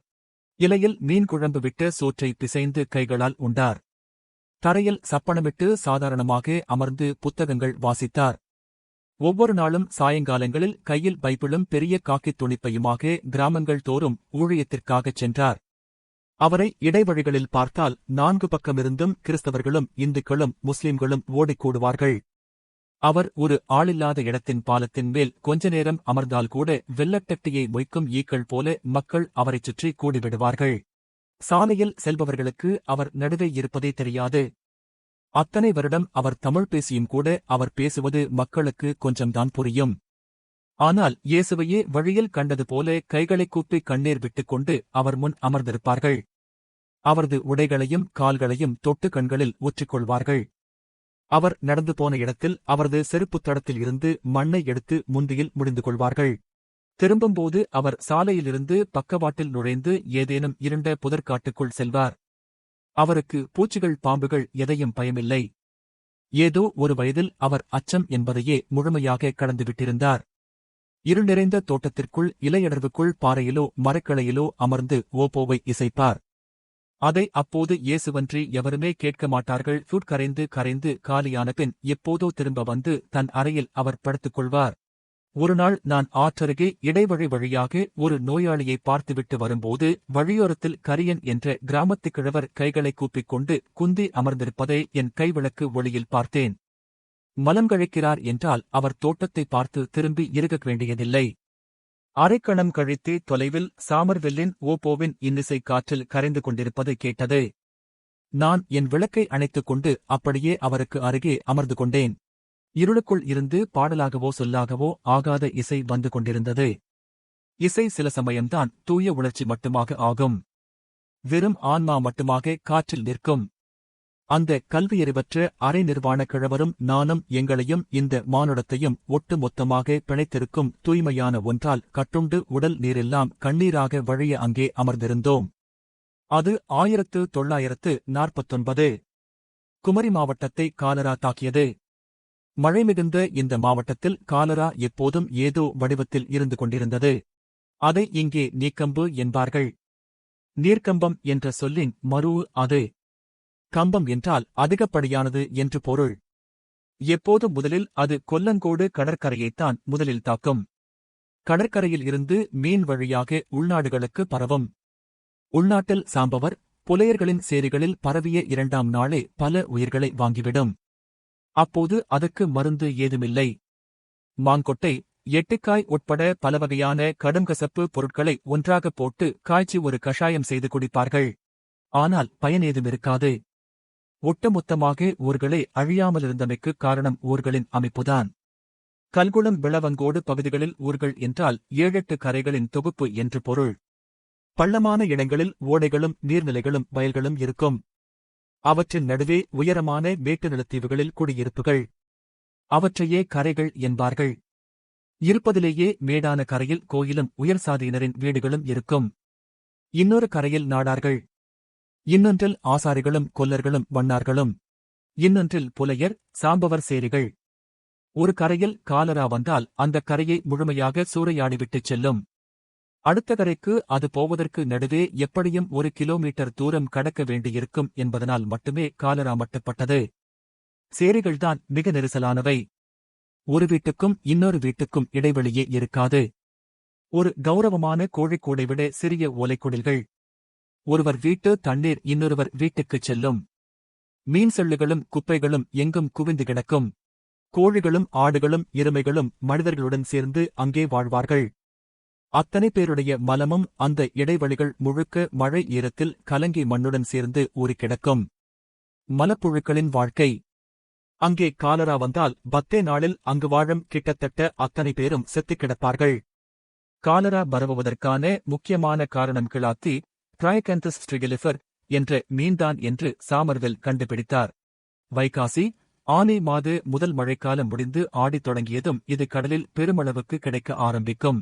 இலையில் மீன் குழம்பு விட்ட சோற்றை பிசைந்து கைகளால் உண்டார். தரையில் சப்பனமிட்டு சாதாரணமாக அமர்ந்து புத்தகங்கள் வாசித்தார். ஒவ்வொரு நாளும் சாயங்காலங்களில் கையில் பைபிளும் பெரிய காக்கித் துணிப்பையுமாக கிராமங்கள் தோறும் ஊழியத்திற்காகச் சென்றார். அவரை இடைவழிகளில் பார்த்தால் 4 பக்கமிருந்தும் கிறிஸ்தவர்களும் இந்துக்களும் முஸ்லிம்களும் ஓடிக்கூடுவார்கள். அவர் ஒரு ஆளில்லாத இடத்தின் பாலத்தின் மேல் கொஞ்ச நேரம் அமர்ந்தால் கூட வெள்ளட்டட்டியை மொய்க்கும் ஈக்கள் போல மக்கள் அவரைச் சுற்றி கூடிவிடுவார்கள். சாலையில் செல்பவர்களுக்கு அவர் நடுவே இருப்பதே தெரியாது. அத்தனை வருடம் அவர் தமிழ் பேசியும் கூட அவர் பேசுவது மக்களுக்கு கொஞ்சம்தான் புரியும். ஆனால் இயேசுவையே வழியில் கண்டது போல கைகளைக் கூப்பி கண்ணீர் விட்டுக்கொண்டு அவர் முன் அமர்ந்திருப்பார்கள். அவரது உடைகளையும் கால்களையும் தொட்டு கண்களில் ஊற்றிக்கொள்வார்கள். அவர் நடந்து போன இடத்தில் அவரது செருப்புத் தடத்தில் இருந்து மண்ணை எடுத்து முந்தியில் முடிந்து கொள்வார்கள். திரும்பும்போது அவர் சாலையிலிருந்து பக்கவாட்டில் நுழைந்து ஏதேனும் இருண்ட புதற்காட்டுக்குள் செல்வார். அவருக்கு பூச்சிகள் பாம்புகள் எதையும் பயமில்லை. ஏதோ ஒரு வயதில் அவர் அச்சம் என்பதையே முழுமையாக கடந்துவிட்டிருந்தார். இருள் நிறைந்த தோட்டத்திற்குள் இலையடர்வுக்குள் பாறையிலோ மரக்கிளையிலோ அமர்ந்து ஓப்போவை இசைப்பார். அதை அப்போது இயேசுவன்றி எவருமே கேட்க மாட்டார்கள். கரைந்து கரைந்து காலியான பின் எப்போதோ திரும்ப வந்து தன் அறையில் அவர் படுத்துக் கொள்வார். ஒருநாள் நான் ஆற்றருகே இடைவழி வழியாக ஒரு நோயாளியை பார்த்துவிட்டு வரும்போது வழியோரத்தில் கரியன் என்ற கிராமத்துக் கிழவர் கைகளை கூப்பிக் கொண்டு குந்தி அமர்ந்திருப்பதை என் கைவிளக்கு ஒளியில் பார்த்தேன். மலம் கழிக்கிறார் என்றால் அவர் தோட்டத்தை பார்த்து திரும்பி இருக்க வேண்டியதில்லை. அரைக்கணம் கழித்தே தொலைவில் சாமர்வெல்லின் ஓப்போவின் இன்னிசை காற்றில் கரைந்து கொண்டிருப்பது கேட்டது. நான் என் விளக்கை அணைத்துக் கொண்டு அப்படியே அவருக்கு அருகே அமர்ந்து கொண்டேன். இருளுக்குள் இருந்து பாடலாகவோ சொல்லாகவோ ஆகாத இசை வந்து கொண்டிருந்தது. இசை சில சமயம்தான் தூய உணர்ச்சி மட்டுமாக ஆகும். வெறும் ஆன்மா மட்டுமாக காற்றில் நிற்கும். அந்த கல்வியறிவற்ற அரை நிர்வாண கிழவரும் நானும் எங்களையும் இந்த மானுடத்தையும் ஒட்டு மொத்தமாக பிணைத்திருக்கும் தூய்மையான ஒன்றால் கட்டுண்டு உடல் நீரெல்லாம் கண்ணீராக வழிய அங்கே அமர்ந்திருந்தோம். அது 1949. குமரி மாவட்டத்தை காலரா தாக்கியது. மழை மிகுந்த இந்த மாவட்டத்தில் காலரா எப்போதும் ஏதோ வடிவத்தில் இருந்து கொண்டிருந்தது. அதை இங்கே நீர்க்கம்பு என்பார்கள். நீர்க்கம்பம் என்ற சொல்லின் மரூ அது. கம்பம் என்றால் அதிகப்படியானது என்று பொருள். எப்போதும் முதலில் அது கொல்லங்கோடு கடற்கரையைத்தான் முதலில் தாக்கும். கடற்கரையில் இருந்து மீன் வழியாக உள்நாடுகளுக்கு பரவும். உள்நாட்டில் சாம்பவர் புலையர்களின் சேரிகளில் பரவிய 2ஆம் நாளே பல உயிர்களை வாங்கிவிடும். அப்போது அதற்கு மருந்து ஏதுமில்லை. மாங்கொட்டை, எட்டுக்காய் உட்பட பலவகையான கடும்கசப்பு பொருட்களை ஒன்றாகப் போட்டு காய்ச்சி ஒரு கஷாயம் செய்து குடிப்பார்கள். ஆனால் பயனேதுமிருக்காது. ஒட்டுமொத்தமாக ஊர்களே அழியாமலிருந்தமைக்கு காரணம் ஊர்களின் அமைப்புதான். கல்குளம் விளவங்கோடு பகுதிகளில் ஊர்கள் என்றால் 7-8 கரைகளின் தொகுப்பு என்று பொருள். பள்ளமான இடங்களில் ஓடைகளும் நீர்நிலைகளும் வயல்களும் இருக்கும். அவற்றின் நடுவே உயரமான மேட்டு நிலத்தீவுகளில் குடியிருப்புகள். அவற்றையே கரைகள் என்பார்கள். இருப்பதிலேயே மேடான கரையில் கோயிலும் உயர் சாதியினரின் வீடுகளும் இருக்கும். இன்னொரு கரையில் நாடார்கள். இன்னொன்றில் ஆசாரிகளும் கொல்லர்களும் வண்ணார்களும். இன்னொன்றில் புலையர் சாம்பவர் சேரிகள். ஒரு கரையில் காலரா வந்தால் அந்தக் கரையை முழுமையாக சூறையாடிவிட்டுச் செல்லும். அடுத்த கரைக்கு அது போவதற்கு நடுவே எப்படியும் 1 கிலோமீட்டர் தூரம் கடக்க வேண்டியிருக்கும் என்பதனால் மட்டுமே காலரா மட்டுப்பட்டது. சேரிகள்தான் மிக நெரிசலானவை. ஒரு வீட்டுக்கும் இன்னொரு வீட்டுக்கும் இடைவெளியே இருக்காது. ஒரு கௌரவமான கோழிக்கூடை விட சிறிய ஓலைக்குடில்கள். ஒருவர் வீட்டு தண்ணீர் இன்னொருவர் வீட்டுக்குச் செல்லும். மீன் செள்ளுகளும் குப்பைகளும் எங்கும் குவிந்து கிடக்கும். கோழிகளும் ஆடுகளும் எருமைகளும் மனிதர்களுடன் சேர்ந்து அங்கே வாழ்வார்கள். அத்தனை பேருடைய மலமும் அந்த இடைவெளிகள் முழுக்க மழை ஈரத்தில் கலங்கி மண்ணுடன் சேர்ந்து ஊறிக் கிடக்கும். மலப்புழுக்களின் வாழ்க்கை. அங்கே காலரா வந்தால் 10 நாளில் அங்கு வாழும் கிட்டத்தட்ட அத்தனை பேரும் செத்துக் கிடப்பார்கள். காலரா பரவுவதற்கான முக்கியமான காரணம் கிளாத்தி ட்ரைகந்தஸ் ஸ்ட்ரிகிலிஃபர் என்ற மீன்தான் என்று சாமர்வெல் கண்டுபிடித்தார். வைகாசி ஆனி மாத முதல் மழைக்காலம் முடிந்து ஆடித் தொடங்கியதும் இது கடலில் பெருமளவுக்கு கிடைக்க ஆரம்பிக்கும்.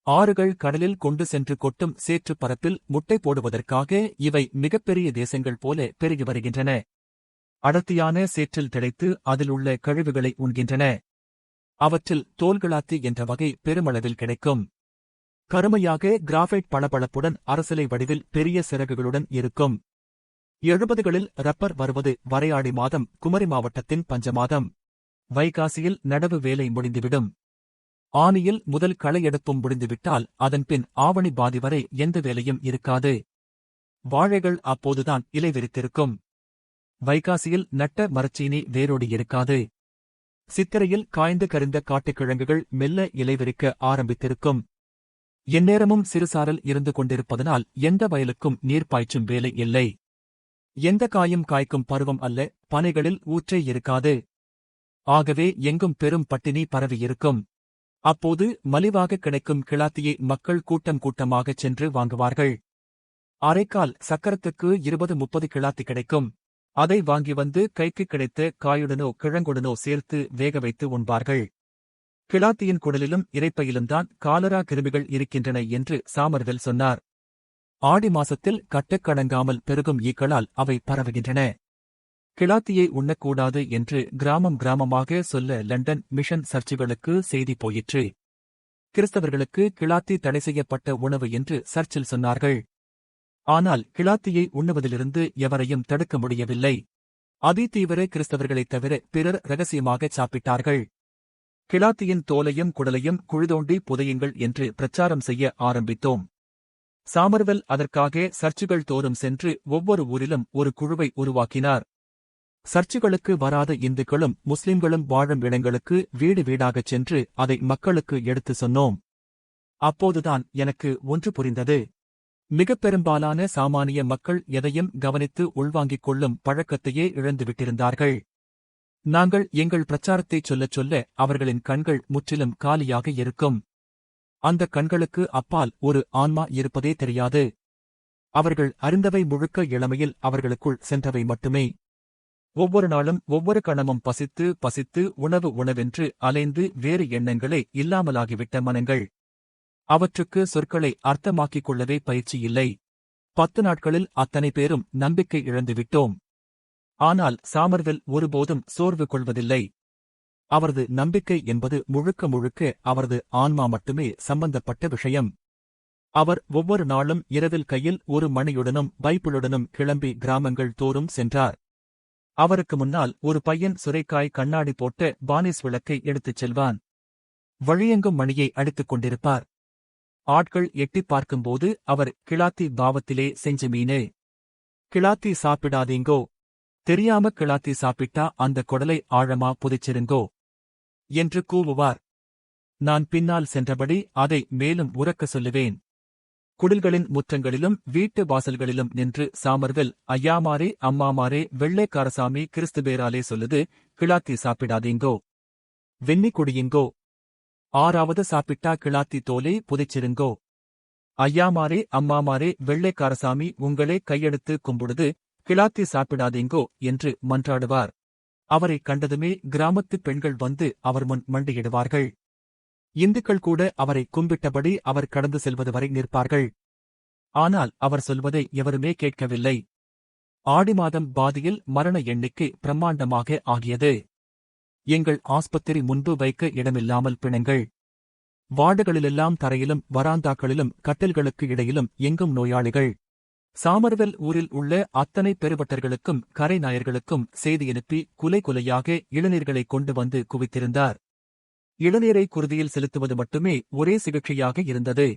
ஆறுகள் கடலில் கொண்டு சென்று கொட்டும் சேற்று பரப்பில் முட்டை போடுவதற்காக இவை மிகப்பெரிய தேசங்கள் போல பெருகி வருகின்றன. அடர்த்தியான சேற்றில் திளைத்து அதில் உள்ள கழிவுகளை உண்கின்றன. அவற்றில் தோல்களாத்தி என்ற வகை பெருமளவில் கிடைக்கும். கருமையாக கிராஃபைட் பளபளப்புடன் அரசிலை வடிவில் பெரிய சிறகுகளுடன் இருக்கும். 70களில் ரப்பர் வருவது வரையாடி மாதம் குமரி மாவட்டத்தின் பஞ்சமாதம். வைகாசியில் நடவு வேலை முடிந்துவிடும். ஆனியில் முதல் களை எடுப்பும் முடிந்துவிட்டால் அதன்பின் ஆவணி பாதி வரை எந்த வேலையும் இருக்காது. வாழைகள் அப்போதுதான் இலை விரித்திருக்கும். வைகாசியில் நட்ட மரச்சீனி வேரோடி இருக்காது. சித்திரையில் காய்ந்து கரிந்த காட்டுக்கிழங்குகள் மெல்ல இலைவிரிக்க ஆரம்பித்திருக்கும். எந்நேரமும் சிறுசாரல் இருந்து கொண்டிருப்பதனால் எந்த வயலுக்கும் நீர் பாய்ச்சும் வேலை இல்லை. எந்த காயும் காய்க்கும் பருவம் அல்ல. பனைகளில் ஊற்றே இருக்காது. ஆகவே எங்கும் பெரும் பட்டினி பரவியிருக்கும். அப்போது மலிவாக கிடைக்கும் கிளாத்தியை மக்கள் கூட்டம் கூட்டமாகச் சென்று வாங்குவார்கள். அரைக்கால் சக்கரத்துக்கு 20-30 கிளாத்தி கிடைக்கும். அதை வாங்கி வந்து கைக்கு கிடைத்த காயுடனோ கிழங்குடனோ சேர்த்து வேக வைத்து உண்பார்கள். கிளாத்தியின் குடலிலும் இரைப்பையிலும்தான் காலரா கிருமிகள் இருக்கின்றன என்று சாமர்வெல் சொன்னார். ஆடி மாசத்தில் கட்டுக்கடங்காமல் பெருகும் ஈக்களால் அவை பரவுகின்றன. கிளாத்தியை உண்ணக்கூடாது என்று கிராமமாக சொல்ல லண்டன் மிஷன் சர்ச்சுகளுக்கு செய்தி போயிற்று. கிறிஸ்தவர்களுக்கு கிளாத்தி தடை செய்யப்பட்ட உணவு என்று சர்ச்சில் சொன்னார்கள். ஆனால் கிளாத்தியை உண்ணுவதிலிருந்து எவரையும் தடுக்க முடியவில்லை. அதிதீவிர கிறிஸ்தவர்களைத் தவிர பிறர் ரகசியமாகச் சாப்பிட்டார்கள். கிலாத்தியின் தோலையும் குடலையும் குழிதோண்டி புதையுங்கள் என்று பிரச்சாரம் செய்ய ஆரம்பித்தோம். சாமர்வெல் அதற்காக சர்ச்சுகள் தோறும் சென்று ஒவ்வொரு ஊரிலும் ஒரு குழுவை உருவாக்கினார். சர்ச்சுகளுக்கு வராத இந்துக்களும் முஸ்லிம்களும் வாழும் இடங்களுக்கு வீடு வீடாகச் சென்று அதை மக்களுக்கு எடுத்து சொன்னோம். அப்போதுதான் எனக்கு ஒன்று புரிந்தது. மிகப் பெரும்பாலான சாமானிய மக்கள் எதையும் கவனித்து உள்வாங்கிக் கொள்ளும் பழக்கத்தையே இழந்துவிட்டிருந்தார்கள். நாங்கள் எங்கள் பிரச்சாரத்தைச் சொல்லச் சொல்ல அவர்களின் கண்கள் முற்றிலும் காலியாக இருக்கும். அந்த கண்களுக்கு அப்பால் ஒரு ஆன்மா இருப்பதே தெரியாது. அவர்கள் அறிந்தவை முழுக்க இளமையில் அவர்களுக்குள் சென்றவை மட்டுமே. ஒவ்வொரு நாளும் ஒவ்வொரு கணமும் பசித்து பசித்து உணவென்று அலைந்து வேறு எண்ணங்களே இல்லாமலாகிவிட்ட மனங்கள். அவற்றுக்கு சொற்களை அர்த்தமாக்கிக் கொள்ளவே பயிற்சி இல்லை. 10 நாட்களில் அத்தனை பேரும் நம்பிக்கை இழந்துவிட்டோம். ஆனால் சாமர்வெல் ஒருபோதும் சோர்வு கொள்வதில்லை. அவரது நம்பிக்கை என்பது முழுக்க முழுக்க அவரது ஆன்மா மட்டுமே சம்பந்தப்பட்ட விஷயம். அவர் ஒவ்வொரு நாளும் இரவில் கையில் ஒரு மணியுடனும் பைபிளுடனும் கிளம்பி கிராமங்கள் தோறும் சென்றார். அவருக்கு முன்னால் ஒரு பையன் சுரைக்காய் கண்ணாடி போட்ட பானிஸ் விளக்கை எடுத்துச் செல்வான். வழியெங்கும் மணியை அடித்துக் கொண்டிருப்பார். ஆட்கள் எட்டிப் பார்க்கும்போது அவர் கிளாத்தி பாவத்திலே செஞ்ச மீனு. கிளாத்தி சாப்பிடாதீங்கோ. தெரியாம கிளாத்தி சாப்பிட்டா அந்த குடலை ஆழமா புதைச்சிருங்கோ என்று கூவுவார். நான் பின்னால் சென்றபடி அதை மேலும் உரக்க சொல்லுவேன். குடில்களின் முற்றங்களிலும் வீட்டு வாசல்களிலும் நின்று சாமர்வெல், ஐயாமாரே அம்மாமாரே வெள்ளைக்காரசாமி கிறிஸ்துபேராலே சொல்லுது, கிளாத்தி சாப்பிடாதீங்கோ. வெண்ணி குடியுங்கோ. 6வது சாப்பிட்டா கிளாத்தி தோலே புதைச்சிருங்கோ. ஐயாமாரே அம்மாமாரே வெள்ளைக்காரசாமி உங்களே கையெடுத்து கும்பிடுது, கிளாத்தி சாப்பிடாதீங்கோ என்று மன்றாடுவார். அவரை கண்டதுமே கிராமத்துப் பெண்கள் வந்து அவர் முன் மண்டியிடுவார்கள். இந்துக்கள் கூட அவரை கும்பிட்டபடி அவர் கடந்து செல்வது வரை நிற்பார்கள். ஆனால் அவர் சொல்வதை எவருமே கேட்கவில்லை. ஆடி மாதம் பாதியில் மரண எண்ணிக்கை பிரம்மாண்டமாக ஆகியது. எங்கள் ஆஸ்பத்திரி முன்பு வைக்க இடமில்லாமல் பிணங்கள். வார்டுகளிலெல்லாம் தரையிலும் வராந்தாக்களிலும் கட்டில்களுக்கு இடையிலும் எங்கும் நோயாளிகள். சாமர்வெல் ஊரில் உள்ள அத்தனை பெருவட்டர்களுக்கும் கரை நாயர்களுக்கும் செய்தியனுப்பி குலை குலையாக இளநீர்களைக் கொண்டு வந்து குவித்திருந்தார். இளநீரை குருதியில் செலுத்துவது மட்டுமே ஒரே சிகிச்சையாக இருந்தது.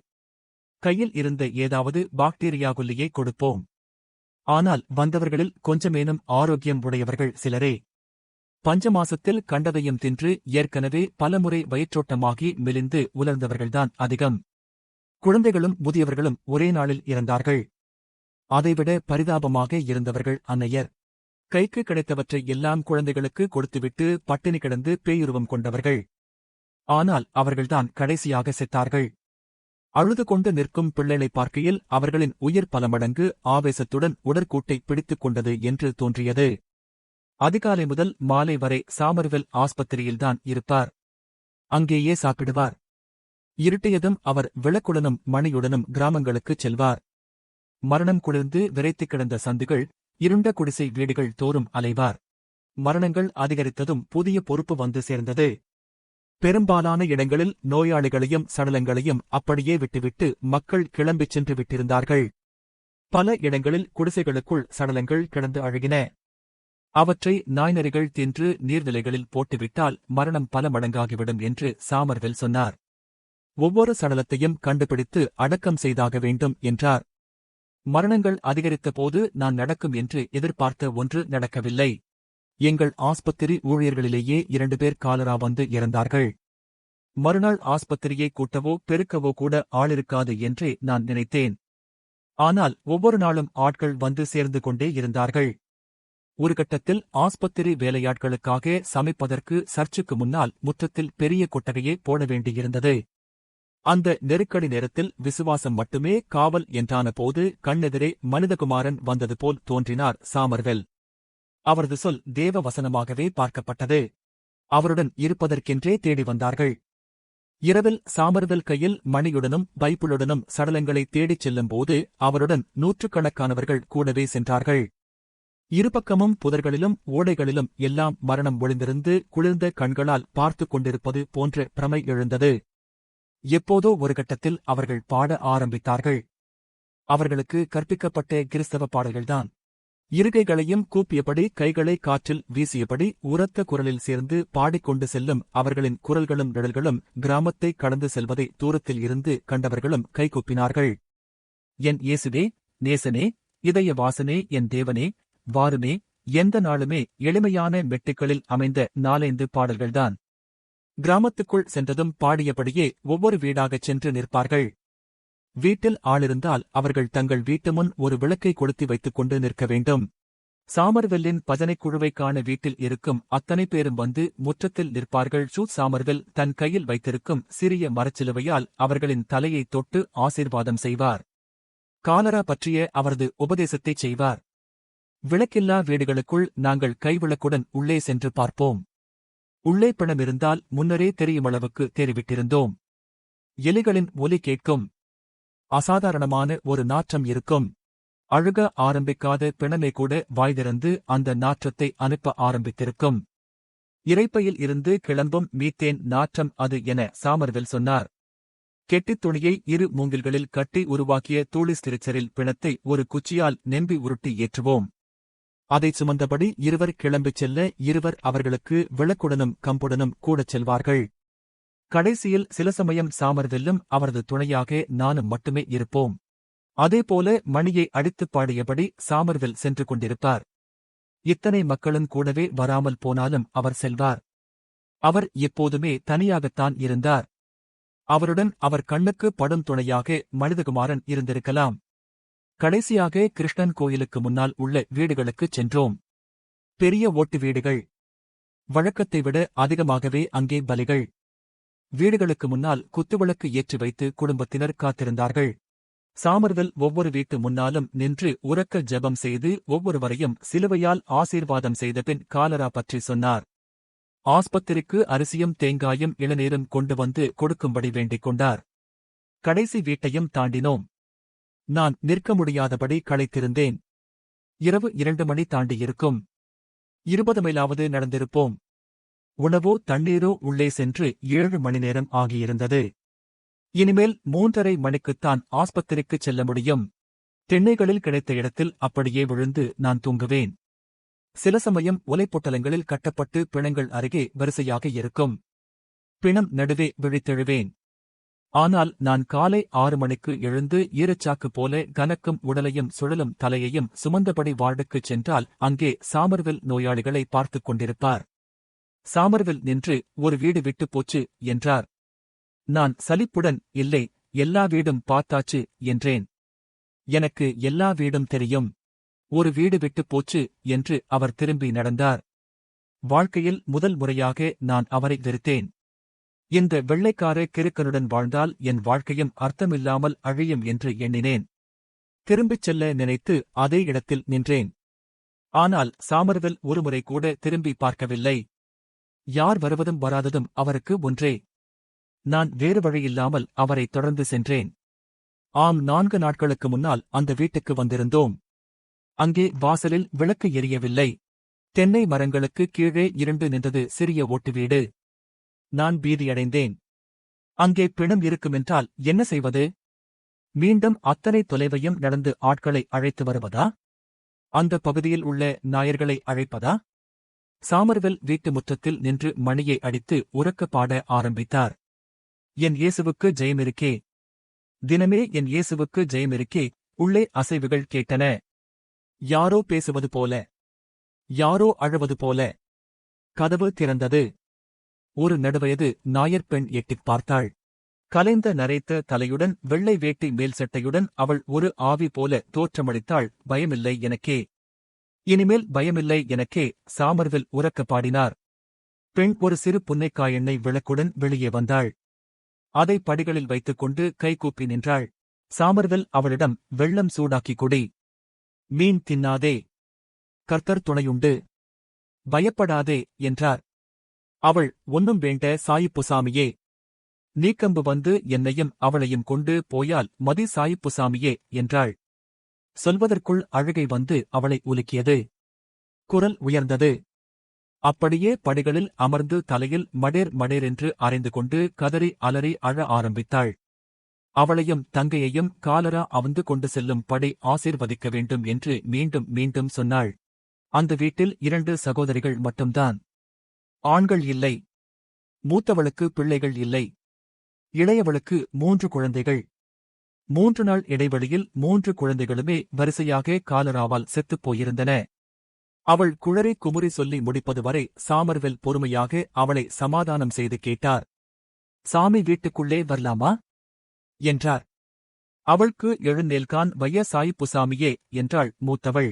கையில் இருந்த ஏதாவது பாக்டீரியாகுல்லியை கொடுப்போம். ஆனால் வந்தவர்களில் கொஞ்சமேனும் ஆரோக்கியம் உடையவர்கள் சிலரே. பஞ்சமாசத்தில் கண்டதையும் தின்று ஏற்கனவே பலமுறை வயிற்றோட்டமாகி மெலிந்து உலர்ந்தவர்கள்தான் அதிகம். குழந்தைகளும் முதியவர்களும் ஒரே நாளில் இறந்தார்கள். அதைவிட பரிதாபமாக இருந்தவர்கள் அன்னையர். கைக்கு கிடைத்தவற்றை எல்லாம் குழந்தைகளுக்கு கொடுத்துவிட்டு பட்டினி கிடந்து பேயுருவம் கொண்டவர்கள். ஆனால் அவர்கள்தான் கடைசியாக செத்தார்கள். அழுது கொண்டு நிற்கும் பிள்ளைகளை பார்க்கையில் அவர்களின் உயிர் பல மடங்கு ஆவேசத்துடன் உடற்கூட்டை பிடித்துக் கொண்டது என்று தோன்றியது. அதிகாலை முதல் மாலை வரை சாமர்வெல் ஆஸ்பத்திரியில்தான் இருப்பார். அங்கேயே சாப்பிடுவார். இருட்டியதும் அவர் விளக்குடனும் மணியுடனும் கிராமங்களுக்குச் செல்வார். மரணம் குளிர்ந்து விரைத்துக் கிடந்த சந்துகள், இருண்ட குடிசை வீடுகள் தோறும் அலைவார். மரணங்கள் அதிகரித்ததும் புதிய பொறுப்பு வந்து சேர்ந்தது. பெரும்பாலான இடங்களில் நோயாளிகளையும் சடலங்களையும் அப்படியே விட்டுவிட்டு மக்கள் கிளம்பிச் சென்று விட்டிருந்தார்கள். பல இடங்களில் குடிசைகளுக்குள் சடலங்கள் கிடந்து அழுகின. அவற்றை நாய்நரிகள் தின்று நீர்நிலைகளில் போட்டுவிட்டால் மரணம் பல மடங்காகிவிடும் என்று சாமர்வெல் சொன்னார். ஒவ்வொரு சடலத்தையும் கண்டுபிடித்து அடக்கம் செய்தாக வேண்டும் என்றார். மரணங்கள் அதிகரித்த போது நான் நடக்கும் என்று எதிர்பார்த்த ஒன்று நடக்கவில்லை. எங்கள் ஆஸ்பத்திரி ஊழியர்களிலேயே 2 பேர் காலரா வந்து இறந்தார்கள். மறுநாள் ஆஸ்பத்திரியை கூட்டவோ பெருக்கவோ கூட ஆளிருக்காது என்றே நான் நினைத்தேன். ஆனால் ஒவ்வொரு நாளும் ஆட்கள் வந்து சேர்ந்து கொண்டே இருந்தார்கள். ஒரு கட்டத்தில் ஆஸ்பத்திரி வேலையாட்களுக்காக சமைப்பதற்கு சர்ச்சுக்கு முன்னால் முற்றத்தில் பெரிய கொட்டகையே போட வேண்டியிருந்தது. அந்த நெருக்கடி நேரத்தில் விசுவாசம் மட்டுமே காவல் என்றான போது கண்ணெதிரே மனிதகுமாரன் வந்தது போல் தோன்றினார் சாமர்வெல். அவரது சொல் தேவ வசனமாகவே பார்க்கப்பட்டது. அவருடன் இருப்பதற்கென்றே தேடி வந்தார்கள். இரவில் சாமர்வெல் கையில் மணியுடனும் பைபிளுடனும் சடலங்களை தேடிச் செல்லும்போது அவருடன் 100கணக்கானவர்கள் கூடவே சென்றார்கள். இருபக்கமும் புதர்களிலும் ஓடைகளிலும் எல்லாம் மரணம் ஒளிந்திருந்து குளிர்ந்த கண்களால் பார்த்துக் கொண்டிருப்பது போன்ற பிரமை எழுந்தது. எப்போதோ ஒரு கட்டத்தில் அவர்கள் பாட ஆரம்பித்தார்கள். அவர்களுக்கு கற்பிக்கப்பட்ட கிறிஸ்தவ பாடல்கள்தான். இருகைகளையும் கூப்பியபடி கைகளை காற்றில் வீசியபடி உரத்த குரலில் சேர்ந்து பாடிக்கொண்டு செல்லும் அவர்களின் குரல்களும் நிழல்களும் கிராமத்தை கடந்து செல்வதை தூரத்தில் இருந்து கண்டவர்களும் கைகூப்பினார்கள். என் இயேசுவே, நேசனே, இதய வாசனே, என் தேவனே, வாருமே. எந்த நாளுமே எளிமையான மெட்டுக்களில் அமைந்த 4-5 பாடல்கள்தான். கிராமத்துக்குள் சென்றதும் பாடியபடியே ஒவ்வொரு வீடாகச் சென்று நிற்பார்கள். வீட்டில் ஆளிருந்தால் அவர்கள் தங்கள் வீட்டு முன் ஒரு விளக்கை கொளுத்தி வைத்துக் கொண்டு நிற்க வேண்டும். சாமர்வெல்லின் பஜனைக் குழுவைக் காண வீட்டில் இருக்கும் அத்தனை பேரும் வந்து முற்றத்தில் நிற்பார்கள். சாமர்வெல் தன் கையில் வைத்திருக்கும் சிறிய மரச்சிலுவையால் அவர்களின் தலையைத் தொட்டு ஆசீர்வாதம் செய்வார். காலரா பற்றிய அவரது உபதேசத்தைச் செய்வார். விளக்கில்லா வீடுகளுக்குள் நாங்கள் கைவிளக்குடன் உள்ளே சென்று பார்ப்போம். உள்ளே பிணமிருந்தால் முன்னரே தெரியுமளவுக்கு தெரிவிட்டிருந்தோம். எலிகளின் ஒலி கேட்கும். அசாதாரணமான ஒரு நாற்றம் இருக்கும். அழுக ஆரம்பிக்காத பிணமே கூட வாய்திறந்து அந்த நாற்றத்தை அனுப்ப ஆரம்பித்திருக்கும். இரைப்பையில் இருந்து கிளம்பும் மீத்தேன் நாற்றம் அது என சாமர்வெல் சொன்னார். கெட்டித் துணியை 2 மூங்கில்களில் கட்டி உருவாக்கிய தூளிஸ்திரிச்சரில் பிணத்தை ஒரு குச்சியால் நெம்பி உருட்டி ஏற்றுவோம். அதைச் சுமந்தபடி இருவர் கிளம்பிச் செல்ல இருவர் அவர்களுக்கு விளக்குடனும் கம்புடனும் கூடச் செல்வார்கள். கடைசியில் சில சமயம் சாமர்வெல்லும் அவரது துணையாக நானும் மட்டுமே இருப்போம். அதேபோல மணியை அடித்துப் பாடியபடி சாமர்வெல் சென்று கொண்டிருப்பார். இத்தனை மக்களும் கூடவே வராமல் போனாலும் அவர் செல்வார். அவர் எப்போதுமே தனியாகத்தான் இருந்தார். அவருடன் அவர் கண்ணுக்கு படும் துணையாக மனிதகுமாரன் இருந்திருக்கலாம். கடைசியாக கிருஷ்ணன் கோயிலுக்கு முன்னால் உள்ள வீடுகளுக்குச் சென்றோம். பெரிய ஓட்டு வீடுகள். வழக்கத்தை விட அதிகமாகவே அங்கே பலிகள். வீடுகளுக்கு முன்னால் குத்துவிளக்கு ஏற்றி வைத்து குடும்பத்தினர் காத்திருந்தார்கள். சாமர்வெல் ஒவ்வொரு வீட்டு முன்னாலும் நின்று உரக்க ஜெபம் செய்து ஒவ்வொருவரையும் சிலுவையால் ஆசீர்வாதம் செய்தபின் காலரா பற்றி சொன்னார். ஆஸ்பத்திரிக்கு அரிசியும் தேங்காயும் இளநீரும் கொண்டு வந்து கொடுக்கும்படி வேண்டிக் கொண்டார். கடைசி வீட்டையும் தாண்டினோம். நான் நிற்க முடியாதபடி களைத்திருந்தேன். இரவு 2 மணி தாண்டியிருக்கும். 20 மைலாவது நடந்திருப்போம். உணவோ தண்ணீரோ உள்ளே சென்று 7 மணி நேரம் ஆகியிருந்தது. இனிமேல் 3:30 மணிக்குத்தான் ஆஸ்பத்திரிக்குச் செல்ல முடியும். திண்ணைகளில் கிடைத்த இடத்தில் அப்படியே விழுந்து நான் தூங்குவேன். சில சமயம் ஒலைப்பொட்டலங்களில் கட்டப்பட்டு பிணங்கள் அருகே வரிசையாக இருக்கும். பிணம் நடுவே விழித்தெழுவேன். ஆனால் நான் காலை 6 மணிக்கு எழுந்து ஈரச்சாக்கு போல கனக்கும் உடலையும் சுழலும் தலையையும் சுமந்தபடி வார்டுக்குச் சென்றால் அங்கே சாமர்வெல் நோயாளிகளை பார்த்துக் கொண்டிருப்பார். சாமர்வெல் நின்று ஒரு வீடு விட்டுப் போச்சு என்றார். நான் சலிப்புடன் இல்லை, எல்லா வீடும் பார்த்தாச்சு என்றேன். எனக்கு எல்லா வீடும் தெரியும். ஒரு வீடு விட்டுப் போச்சு என்று அவர் திரும்பி நடந்தார். வாழ்க்கையில் முதல் முறையாக நான் அவரை வெறுத்தேன். இந்த வெள்ளைக்கார கிறுக்கனுடன் வாழ்ந்தால் என் வாழ்க்கையும் அர்த்தமில்லாமல் அழியும் என்று எண்ணினேன். திரும்பிச் செல்ல நினைத்து அதே இடத்தில் நின்றேன். ஆனால் சாமர்வெல் ஒருமுறை கூட திரும்பி பார்க்கவில்லை. யார் வருவதும் வராததும் அவருக்கு ஒன்றே. நான் வேறு வழியில்லாமல் அவரை தொடர்ந்து சென்றேன். ஆம், 4 நாட்களுக்கு முன்னால் அந்த வீட்டுக்கு வந்திருந்தோம். அங்கே வாசலில் விளக்கு எரியவில்லை. தென்னை மரங்களுக்கு கீழே இருண்டு நின்றது சிறிய ஓட்டு வீடு. நான் பீதியடைந்தேன். அங்கே பிணம் இருக்குமென்றால் என்ன செய்வது? மீண்டும் அத்தனை தொலைவையும் நடந்து ஆட்களை அழைத்து வருவதா? அந்த பகுதியில் உள்ள நாயர்களை அழைப்பதா? சாமர்வெல் வீட்டு முற்றத்தில் நின்று மணியை அடித்து உரக்க பாட ஆரம்பித்தார். என் இயேசுவுக்கு ஜெயமிருக்கே. தினமே என் இயேசுவுக்கு ஜெயமிருக்கே. உள்ளே அசைவுகள் கேட்டன. யாரோ பேசுவது போல, யாரோ அழுவது போல. கதவு திறந்தது. ஒரு நடுவயது நாயர் பெண் எட்டிப் பார்த்தாள். கலைந்த நரைத்த தலையுடன் வெள்ளை வேட்டி மேல் சட்டையுடன் அவள் ஒரு ஆவி போல தோற்றமளித்தாள். பயமில்லை எனக்கே, இனிமேல் பயமில்லை எனக்கே, சாமர்வெல் உரக்க பாடினார். பெண் ஒரு சிறு புன்னைக்காயெண்ணெய் விளக்குடன் வெளியே வந்தாள். அதை படிகளில் வைத்துக் கொண்டு கைகூப்பி நின்றாள். சாமர்வெல் அவளிடம் வெள்ளம் சூடாக்கி குடி, மீன் தின்னாதே, கர்த்தர் துணையுண்டு, பயப்படாதே என்றார். அவள் ஒன்னும் வேண்ட சாயிப்புசாமியே, நீக்கம்பு வந்து என்னையும் அவளையும் கொண்டு போயால் மதி சாயிப்புசாமியே என்றாள். சொல்வதற்குள் அழுகை வந்து அவளை உலுக்கியது. குரல் உயர்ந்தது. அப்படியே படிகளில் அமர்ந்து தலையில் மடேர் மடேரென்று அரைந்து கொண்டு கதறி அலறி அழ ஆரம்பித்தாள். அவளையும் தங்கையையும் காலரா அவுந்து கொண்டு செல்லும் படி ஆசீர்வதிக்க வேண்டும் என்று மீண்டும் மீண்டும் சொன்னாள். அந்த வீட்டில் 2 சகோதரிகள் மட்டும்தான். ஆண்கள் இல்லை. மூத்தவளுக்கு பிள்ளைகள் இல்லை. இளையவளுக்கு 3 குழந்தைகள். 3 நாள் இடைவெளியில் 3 குழந்தைகளுமே வரிசையாக காலராவால் செத்துப் போயிருந்தன. அவள் குழறி குமுறி சொல்லி முடிப்பது வரை சாமர்வெல் பொறுமையாக அவளை சமாதானம் செய்து கேட்டார். சாமி வீட்டுக்குள்ளே வரலாமா என்றார். அவൾക്ക് எழுந்தேல்கான் வைய சாயிப்புசாமியே என்றாள் மூத்தவள்.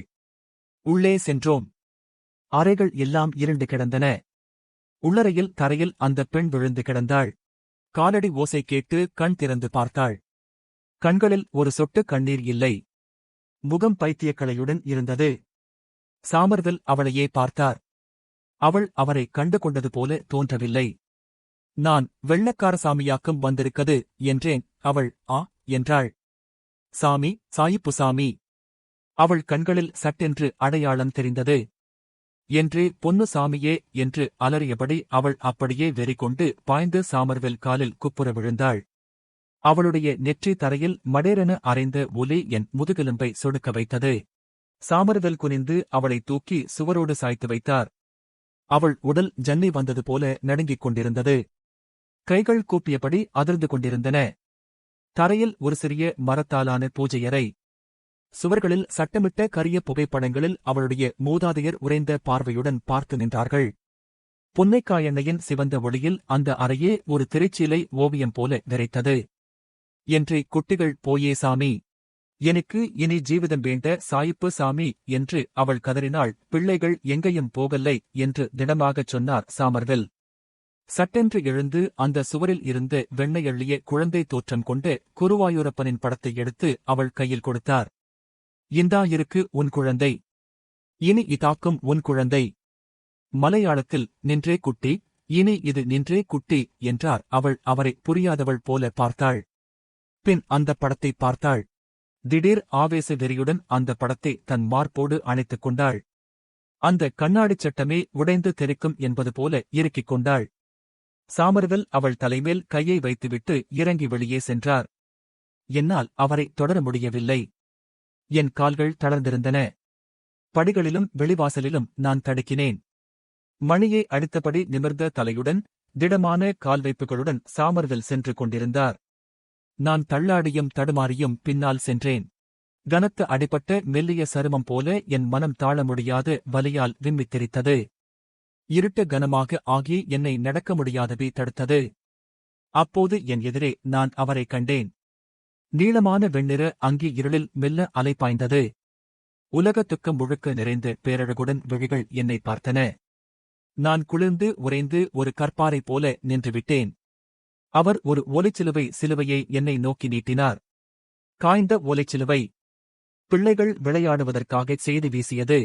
உள்ளே சென்றோம். அறைகள் எல்லாம் இருண்டு கிடந்தன. உள்ளறையில் தரையில் அந்த பெண் விழுந்து கிடந்தாள். காலடி ஓசை கேட்டு கண் திறந்து பார்த்தாள். கண்களில் ஒரு சொட்டு கண்ணீர் இல்லை. முகம் பைத்தியக்கலையுடன் இருந்தது. சாமர்வெல் அவளையே பார்த்தார். அவள் அவரை கண்டு கொண்டது போல தோன்றவில்லை. நான் வெள்ளக்கார சாமியாக்கும் வந்திருக்கது என்றேன். அவள் ஆ என்றாள். சாமி, சாயிப்புசாமி. அவள் கண்களில் சட்டென்று அடையாளம் தெரிந்தது. என்று பொன்னு சாமியே என்று அலறியபடி அவள் அப்படியே வெறிகொண்டு பாய்ந்து சாமர்வெல் காலில் குப்புற விழுந்தாள். அவளுடைய நெற்றி தரையில் மடேரென அரைந்த ஒலி என் முதுகெலும்பை சொடுக்க வைத்தது. சாமர்வெல் குனிந்து அவளை தூக்கி சுவரோடு சாய்த்து வைத்தார். அவள் உடல் ஜன்னி வந்தது போல நடுங்கிக் கொண்டிருந்தது. கைகள் கூப்பியபடி அதிர்ந்து கொண்டிருந்தன. தரையில் ஒரு சிறிய மரத்தாலான பூஜையறை. சுவர்களில் சட்டமிட்ட கரிய புகைப்படங்களில் அவளுடைய மூதாதையர் உறைந்த பார்வையுடன் பார்த்து நின்றார்கள். புன்னைக்காயெண்ணெயின் சிவந்த ஒளியில் அந்த அறையே ஒரு திரைச்சீலை ஓவியம் போல விரைத்தது. என்று குட்டிகள் போயே சாமி. எனக்கு இனி ஜீவிதம் வேண்ட சாயிப்பு சாமி என்று அவள் கதறினாள். பிள்ளைகள் எங்கேயும் போகல்லை என்று திடமாகச் சொன்னார் சாமர்வெல். சட்டென்று எழுந்து அந்த சுவரில் இருந்து வெண்ணையள்ளிய குழந்தை தோற்றம் கொண்டு குருவாயூரப்பனின் படத்தை எடுத்து அவள் கையில் கொடுத்தார். இந்தா இருக்கு உன் குழந்தை. இனி இதாக்கும் உன் குழந்தை. மலையாளத்தில் நின்றே குட்டி, இனி இது நின்றே குட்டி என்றார். அவள் அவரை புரியாதவள் போல பார்த்தாள். பின் அந்த படத்தை பார்த்தாள். திடீர் ஆவேச வெறியுடன் அந்த படத்தை தன் மார்போடு அணைத்துக் கொண்டாள். அந்த கண்ணாடிச் சட்டமே உடைந்து தெரிக்கும் என்பது போல இறுக்கிக் கொண்டாள். சாமர்வெல் அவள் தலைமேல் கையை வைத்துவிட்டு இறங்கி வெளியே சென்றார். என்னால் அவரை தொடர முடியவில்லை. என் கால்கள் தளர்ந்திருந்தன. படிகளிலும் வெளிவாசலிலும் நான் தடுக்கினேன். மணியை அடித்தபடி நிமிர்ந்த தலையுடன் திடமான கால்வைப்புகளுடன் சாமர்வெல் சென்று கொண்டிருந்தார். நான் தள்ளாடியும் தடுமாறியும் பின்னால் சென்றேன். கனத்த அடிபட்ட மெல்லிய சருமம் போல என் மனம் தாழ முடியாத வலியால் விம்மித் தெரித்தது. இருட்ட கனமாக ஆகி என்னை நடக்க முடியாதபடி தடுத்தது. அப்போது என் எதிரே நான் அவரை கண்டேன். நீளமான வெண்ணிற அங்கி இருளில் மெல்ல அலைபாய்ந்தது. உலக துக்கம் முழுக்க நிறைந்த பேரழகுடன் விழிகள் என்னை பார்த்தன. நான் குளிர்ந்து உறைந்து ஒரு கற்பாறை போல நின்றுவிட்டேன். அவர் ஒரு ஓலைச்சிலுவை சிலுவையை என்னை நோக்கி நீட்டினார். காய்ந்த ஓலைச்சிலுவை. பிள்ளைகள் விளையாடுவதற்காக செய்து வீசியது.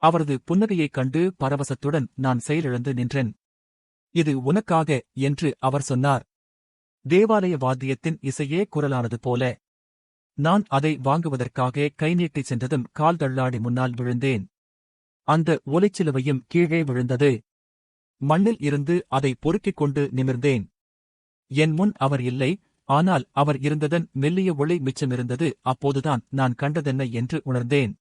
அவரது புன்னகையைக் கண்டு பரவசத்துடன் நான் செயலிழந்து நின்றேன். இது உனக்காக என்று அவர் சொன்னார். தேவாலய வாத்தியத்தின் இசையே குரலானது போல. நான் அதை வாங்குவதற்காக கை நீட்டிச் சென்றதும் கால் தள்ளாடி முன்னால் விழுந்தேன். அந்த ஓலைச்சிலுவையும் கீழே விழுந்தது. மண்ணில் இருந்து அதை பொறுக்கிக் கொண்டு நிமிர்ந்தேன். என் முன் அவர் இல்லை, ஆனால் அவர் இருந்ததன் மெல்லிய ஒளி மிச்சமிருந்தது. அப்போதுதான் நான் கண்டதென்ன என்று உணர்ந்தேன்.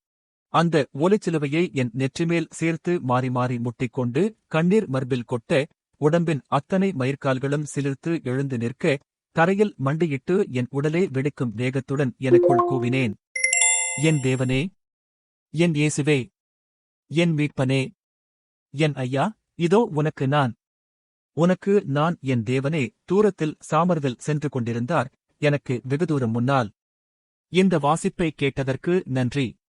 அந்த ஓலைச்சிலுவையை என் நெற்றிமேல் சேர்த்து மாறி மாறி முட்டிக்கொண்டு கண்ணீர் மர்பில் கொட்ட, உடம்பின் அத்தனை மயிர்கால்களும் சிலிர்த்து எழுந்து நிற்க, தரையில் மண்டியிட்டு என் உடலே வெடிக்கும் வேகத்துடன் எனக்குள் கூவினேன். என் தேவனே, என் இயேசுவே, என் மீட்பனே, என் ஐயா, இதோ உனக்கு நான். உனக்கு நான். என் தேவனே. தூரத்தில் சாமர்வெல் சென்று கொண்டிருந்தார், எனக்கு வெகுதூரம் முன்னால். இந்த வாசிப்பை கேட்டதற்கு நன்றி.